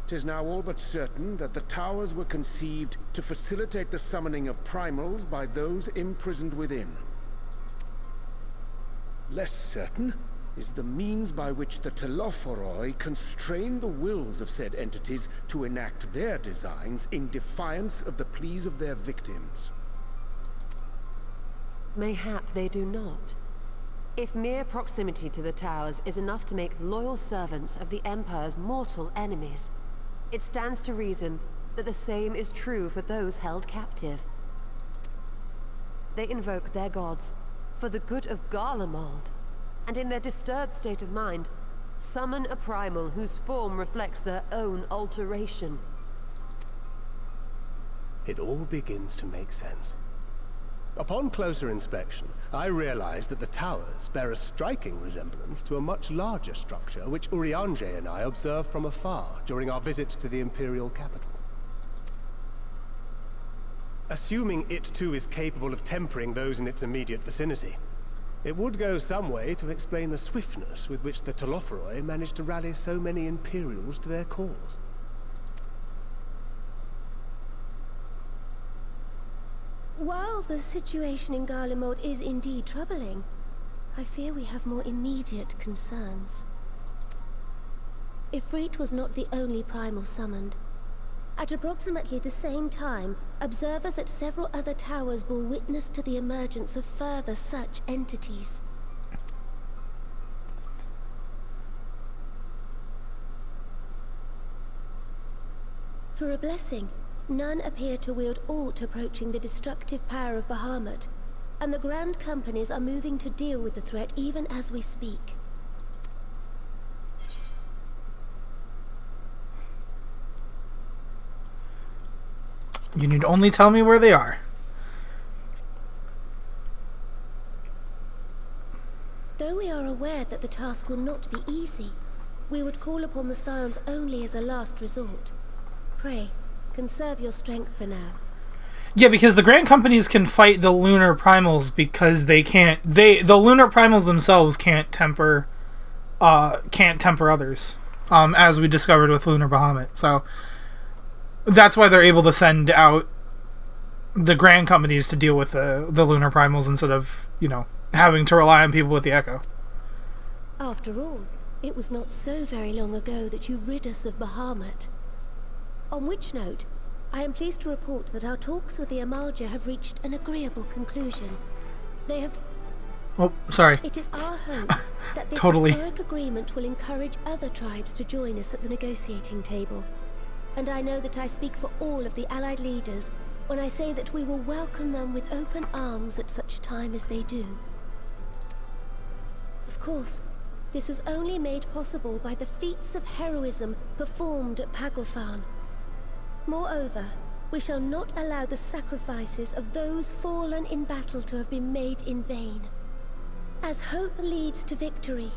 'Tis now all but certain that the towers were conceived to facilitate the summoning of primals by those imprisoned within. Less certain is the means by which the Telophoroi constrain the wills of said entities to enact their designs in defiance of the pleas of their victims. Mayhap they do not. If mere proximity to the towers is enough to make loyal servants of the Empire's mortal enemies, it stands to reason that the same is true for those held captive. They invoke their gods, for the good of Garlemald, and in their disturbed state of mind, summon a primal whose form reflects their own alteration. It all begins to make sense. Upon closer inspection, I realized that the towers bear a striking resemblance to a much larger structure which Urianger and I observed from afar during our visit to the Imperial capital. Assuming it too is capable of tempering those in its immediate vicinity, it would go some way to explain the swiftness with which the Telophoroi managed to rally so many Imperials to their cause. While the situation in Garlemald is indeed troubling, I fear we have more immediate concerns. Ifrit was not the only primal summoned. At approximately the same time, observers at several other towers bore witness to the emergence of further such entities. For a blessing, none appear to wield aught approaching the destructive power of Bahamut, and the Grand Companies are moving to deal with the threat even as we speak. You need only tell me where they are. Though we are aware that the task will not be easy, we would call upon the Scions only as a last resort. Pray, conserve your strength for now. Yeah, because the Grand Companies can fight the Lunar Primals because they can't. The Lunar Primals themselves can't temper others, as we discovered with Lunar Bahamut. So that's why they're able to send out the Grand Companies to deal with the Lunar Primals instead of, having to rely on people with the Echo. After all, it was not so very long ago that you rid us of Bahamut. On which note, I am pleased to report that our talks with the Amalja have reached an agreeable conclusion. They have... Oh, sorry. It is our hope that this Totally. historic agreement will encourage other tribes to join us at the negotiating table. And I know that I speak for all of the Allied leaders when I say that we will welcome them with open arms at such time as they do. Of course, this was only made possible by the feats of heroism performed at Paglfan. Moreover, we shall not allow the sacrifices of those fallen in battle to have been made in vain. As hope leads to victory,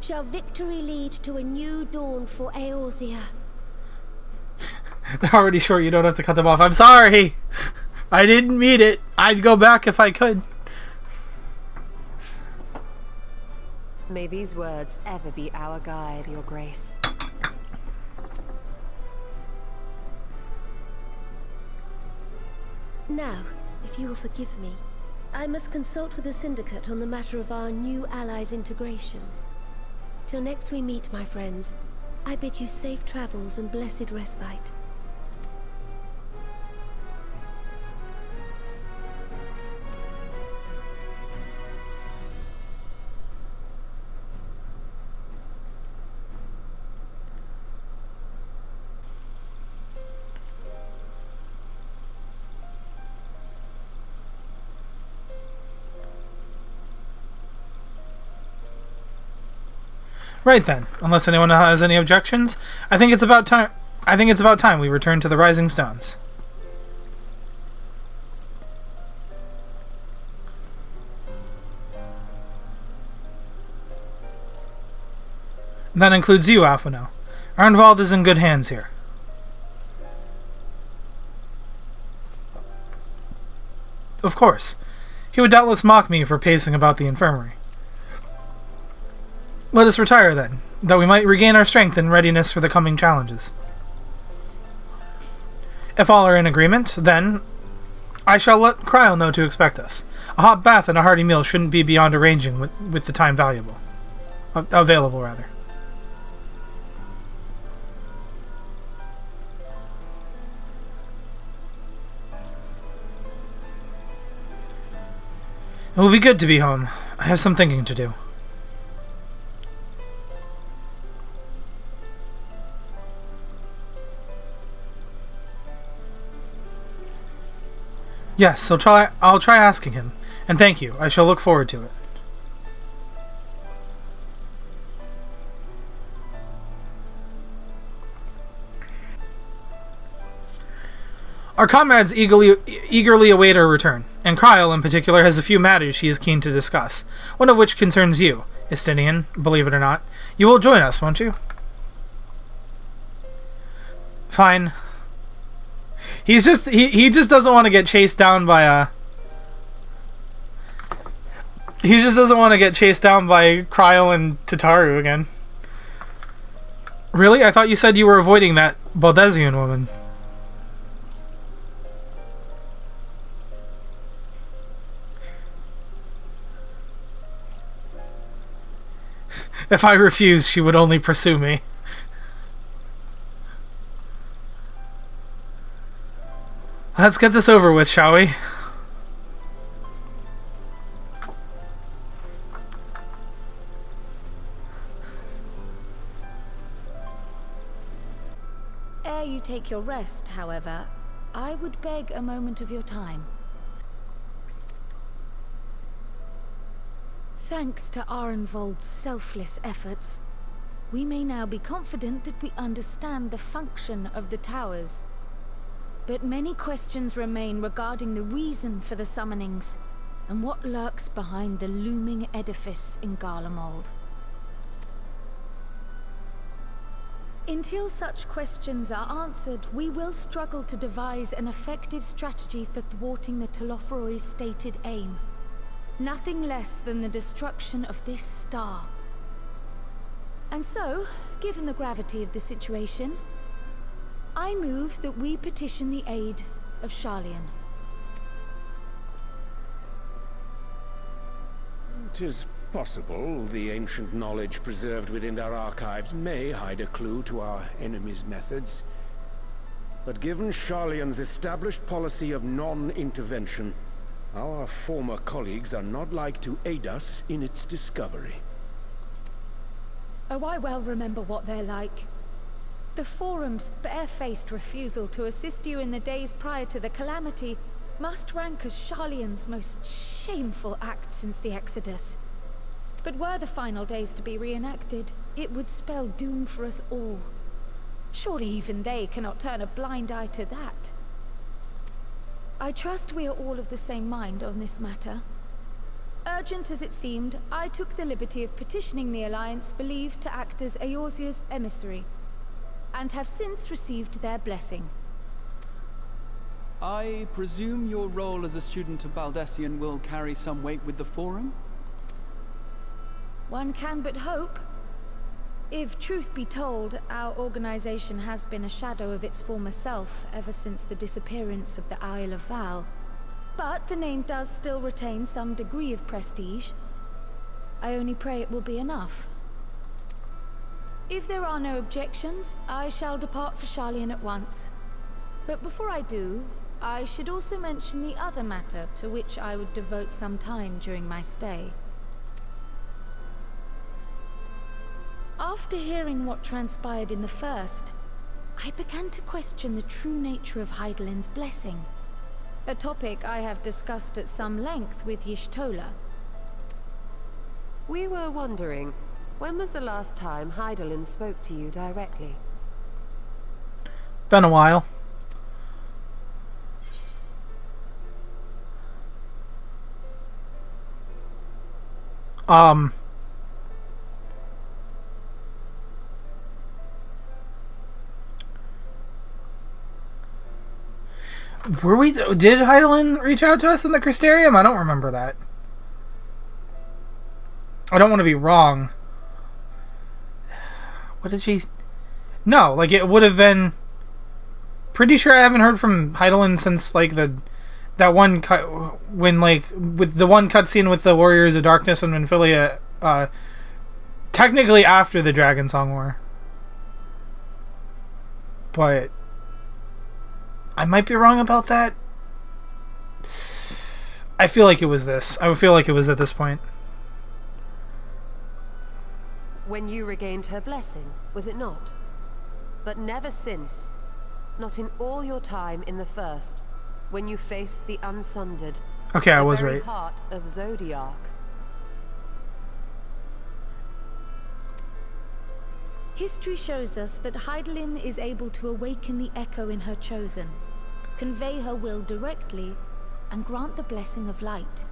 shall victory lead to a new dawn for Eorzea. They're already short, you don't have to cut them off. I'm sorry! I didn't mean it. I'd go back if I could. May these words ever be our guide, Your Grace. Now, if you will forgive me, I must consult with the Syndicate on the matter of our new allies' integration. Till next we meet, my friends, I bid you safe travels and blessed respite. Right then, unless anyone has any objections, I think it's about time we return to the Rising Stones. And that includes you, Alphino. Arnvald is in good hands here. Of course. He would doubtless mock me for pacing about the infirmary. Let us retire, then, that we might regain our strength and readiness for the coming challenges. If all are in agreement, then I shall let Kryl know to expect us. A hot bath and a hearty meal shouldn't be beyond arranging with the time available, rather. It will be good to be home. I have some thinking to do. Yes, so I'll try asking him, And thank you. I shall look forward to it. Our comrades eagerly await our return, and Kryle in particular has a few matters she is keen to discuss, one of which concerns you, Estinian, believe it or not. You will join us, won't you? Fine. He just doesn't want to get chased down by he just doesn't want to get chased down by Kryle and Tataru again. Really? I thought you said you were avoiding that Baldesian woman. If I refused, she would only pursue me. Let's get this over with, shall we? Ere you take your rest, however, I would beg a moment of your time. Thanks to Arenvold's selfless efforts, we may now be confident that we understand the function of the towers. But many questions remain regarding the reason for the summonings, and what lurks behind the looming edifice in Garlemald. Until such questions are answered, we will struggle to devise an effective strategy for thwarting the Telophoroi's stated aim. Nothing less than the destruction of this star. And so, given the gravity of the situation, I move that we petition the aid of Sharlayan. 'Tis possible the ancient knowledge preserved within our archives may hide a clue to our enemy's methods. But given Sharlayan's established policy of non-intervention, our former colleagues are not like to aid us in its discovery. Oh, I well remember what they're like. The Forum's barefaced refusal to assist you in the days prior to the calamity must rank as Sharlayan's most shameful act since the Exodus. But were the final days to be reenacted, it would spell doom for us all. Surely even they cannot turn a blind eye to that. I trust we are all of the same mind on this matter. Urgent as it seemed, I took the liberty of petitioning the Alliance for leave to act as Eorzea's emissary, and have since received their blessing. I presume your role as a student of Baldesian will carry some weight with the Forum? One can but hope. If truth be told, our organization has been a shadow of its former self ever since the disappearance of the Isle of Val. But the name does still retain some degree of prestige. I only pray it will be enough. If there are no objections, I shall depart for Sharlayan at once. But before I do, I should also mention the other matter to which I would devote some time during my stay. After hearing what transpired in the first, I began to question the true nature of Hydaelyn's blessing. A topic I have discussed at some length with Y'shtola. We were wondering, when was the last time Hydaelyn spoke to you directly? Been a while. Did Hydaelyn reach out to us in the Crystarium? I don't remember that. I don't want to be wrong. What did she... No, like, it would have been... Pretty sure I haven't heard from Hydaelyn since, like, that one cut... When, like, with the one cutscene with the Warriors of Darkness and Minfilia, technically after the Dragon Song War. But... I might be wrong about that. I feel like it was this. I would feel like it was at this point. When you regained her blessing, was it not? But never since. Not in all your time in the First, when you faced the Unsundered, Okay, I was the very right. heart of Zodiac. History shows us that Heidelin is able to awaken the echo in her chosen, convey her will directly, and grant the blessing of light.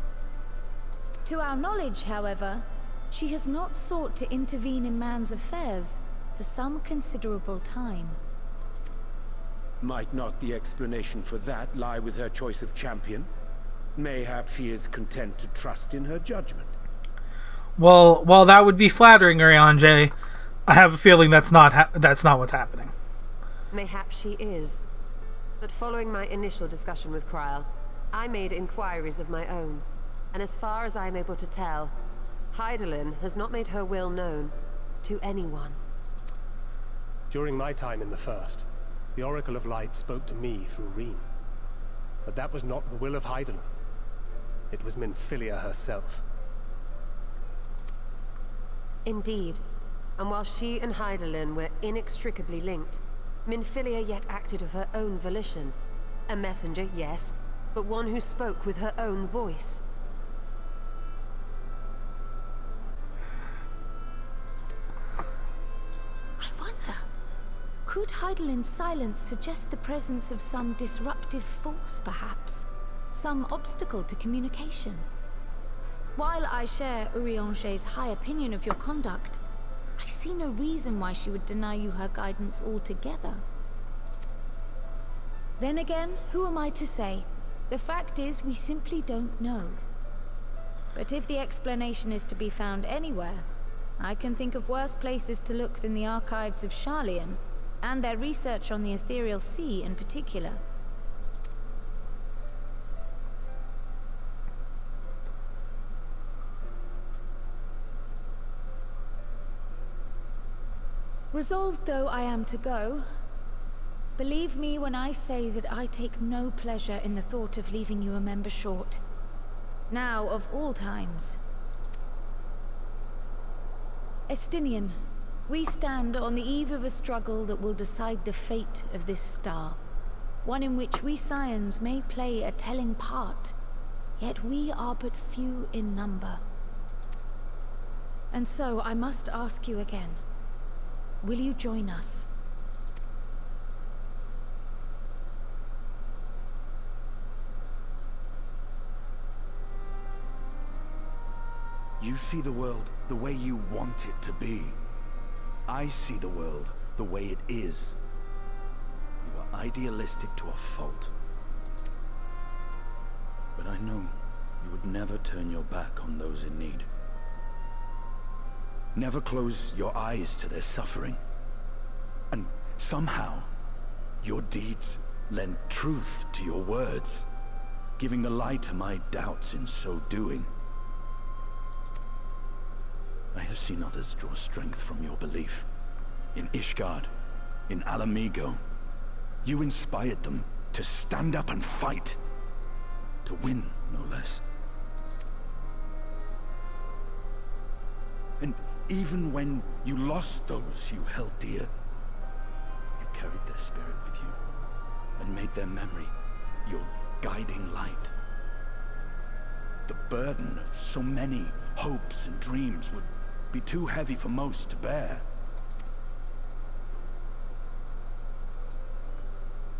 To our knowledge, however, she has not sought to intervene in man's affairs for some considerable time. Might not the explanation for that lie with her choice of champion? Mayhap she is content to trust in her judgment. Well, while that would be flattering, Urianger, I have a feeling that's not what's happening. Mayhap she is. But following my initial discussion with Kryl, I made inquiries of my own. And as far as I'm able to tell, Heidelin has not made her will known to anyone. During my time in the First, the Oracle of Light spoke to me through Reen. But that was not the will of Heidelin. It was Minfilia herself. Indeed. And while she and Heidelin were inextricably linked, Minfilia yet acted of her own volition. A messenger, yes, but one who spoke with her own voice. I wonder, could Heidelin's silence suggest the presence of some disruptive force, perhaps? Some obstacle to communication? While I share Urianger's high opinion of your conduct, I see no reason why she would deny you her guidance altogether. Then again, who am I to say? The fact is, we simply don't know. But if the explanation is to be found anywhere, I can think of worse places to look than the archives of Sharlayan, and their research on the Ethereal Sea in particular. Resolved though I am to go, believe me when I say that I take no pleasure in the thought of leaving you a member short. Now, of all times. Estinian, we stand on the eve of a struggle that will decide the fate of this star. One in which we Scions may play a telling part, yet we are but few in number. And so I must ask you again. Will you join us? You see the world the way you want it to be. I see the world the way it is. You are idealistic to a fault. But I know you would never turn your back on those in need. Never close your eyes to their suffering. And somehow, your deeds lend truth to your words, giving the lie to my doubts in so doing. I have seen others draw strength from your belief. In Ishgard, in Alamigo, you inspired them to stand up and fight. To win, no less. And even when you lost those you held dear, you carried their spirit with you and made their memory your guiding light. The burden of so many hopes and dreams would be too heavy for most to bear.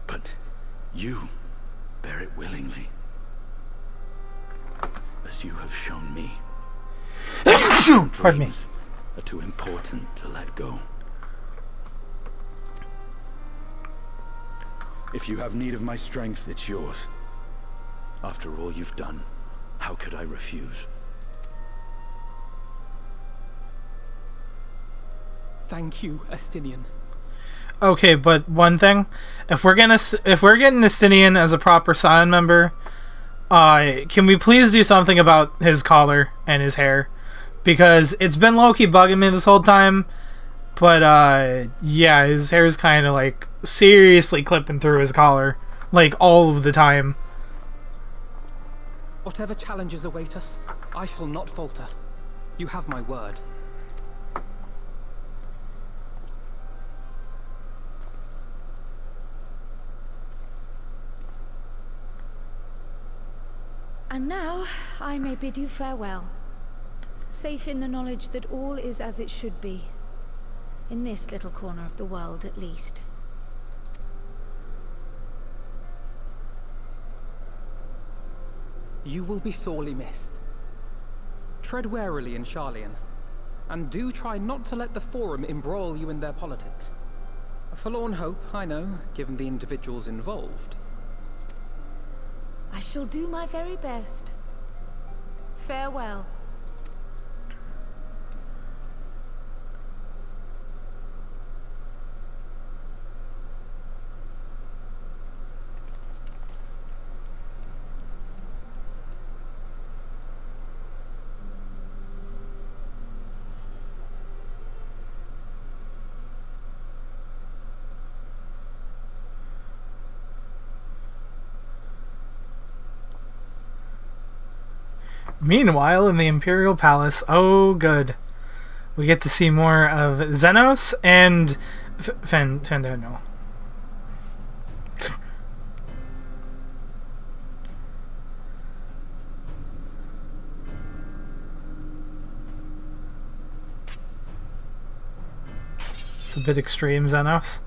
But you bear it willingly, as you have shown me. Pardon me. Are too important to let go. If you have need of my strength, it's yours. After all you've done, how could I refuse? Thank you, Estinian. Okay, but one thing, if we're getting Estinian as a proper Scion member, can we please do something about his collar and his hair? Because it's been low-key bugging me this whole time, but yeah, his hair is kind of like seriously clipping through his collar, like all of the time. Whatever challenges await us, I shall not falter. You have my word. And now, I may bid you farewell. Safe in the knowledge that all is as it should be. In this little corner of the world, at least. You will be sorely missed. Tread warily in Charlian, and do try not to let the Forum embroil you in their politics. A forlorn hope, I know, given the individuals involved. I shall do my very best. Farewell. Meanwhile, in the Imperial Palace, oh good, we get to see more of Xenos and Fandano. It's a bit extreme, Xenos.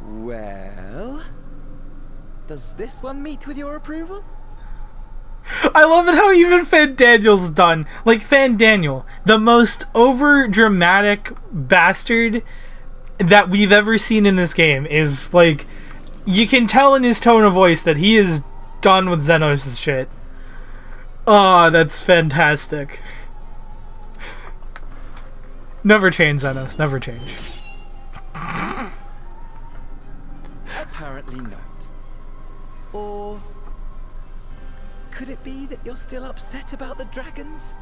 Well, does this one meet with your approval? I love it how even Fandaniel's done. Like, Fandaniel, the most over-dramatic bastard that we've ever seen in this game, is, like, you can tell in his tone of voice that he is done with Xenos' shit. Oh, that's fantastic. Never change, Xenos. Never change. Apparently not. Or could it be that you're still upset about the dragons?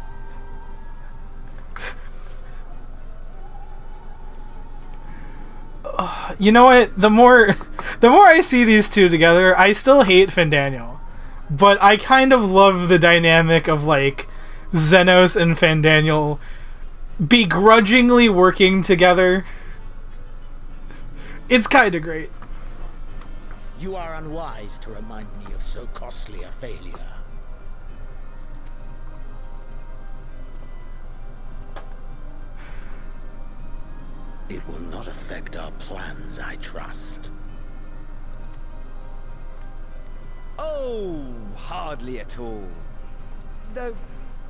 You know what? The more I see these two together, I still hate Fandaniel. But I kind of love the dynamic of, like, Xenos and Fandaniel begrudgingly working together. It's kind of great. You are unwise to remind me of so costly a failure. It will not affect our plans, I trust. Oh, hardly at all. Though,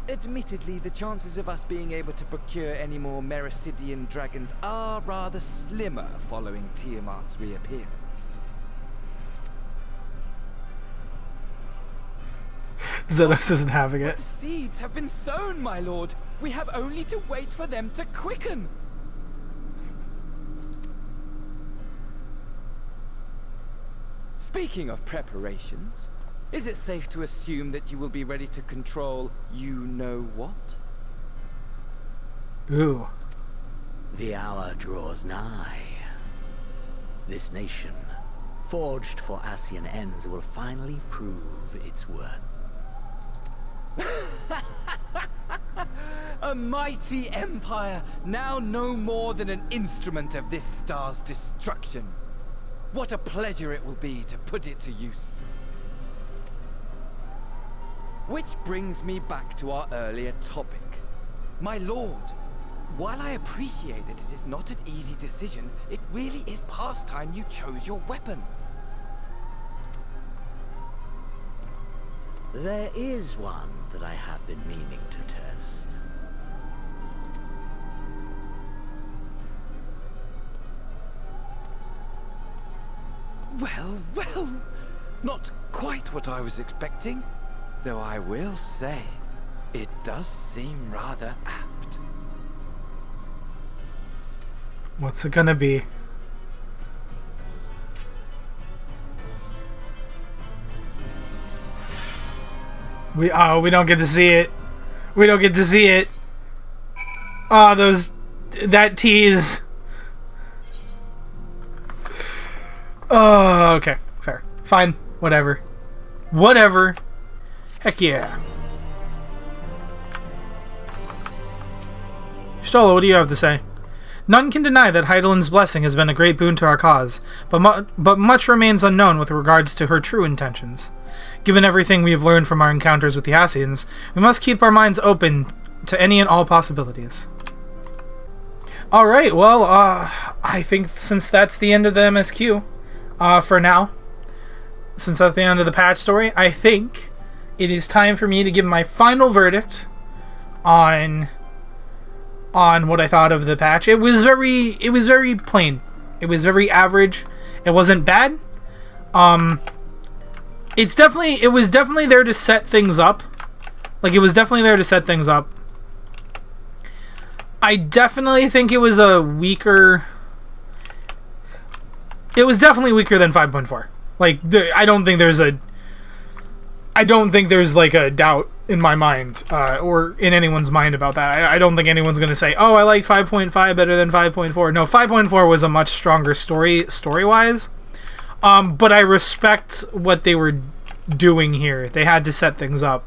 admittedly, the chances of us being able to procure any more Mericidian dragons are rather slimmer following Tiamat's reappearance. Xenos isn't having it. The seeds have been sown, my lord. We have only to wait for them to quicken. Speaking of preparations, is it safe to assume that you will be ready to control you-know-what? Ooh. The hour draws nigh. This nation, forged for Ascian ends, will finally prove its worth. A mighty empire, now no more than an instrument of this star's destruction. What a pleasure it will be to put it to use. Which brings me back to our earlier topic. My lord, while I appreciate that it is not an easy decision, it really is past time you chose your weapon. There is one that I have been meaning to test. Well, well, not quite what I was expecting, though I will say, it does seem rather apt. What's it gonna be? We don't get to see it. We don't get to see it. Oh, that tease. Oh, okay, fair, fine, whatever. Heck yeah. Stola, what do you have to say? None can deny that Heidelin's blessing has been a great boon to our cause, but much remains unknown with regards to her true intentions. Given everything we have learned from our encounters with the Ascians, we must keep our minds open to any and all possibilities. Alright, well, I think since that's the end of the MSQ, for now, since that's the end of the patch story, I think it is time for me to give my final verdict on what I thought of the patch. It was very plain. It was very average. It wasn't bad. It was definitely there to set things up. Like, it was definitely there to set things up. I definitely think it was a weaker... It was definitely weaker than 5.4. Like, I don't think there's like a doubt in my mind, or in anyone's mind about that. I don't think anyone's going to say, oh, I like 5.5 better than 5.4. No, 5.4 was a much stronger story-wise. But I respect what they were doing here. They had to set things up.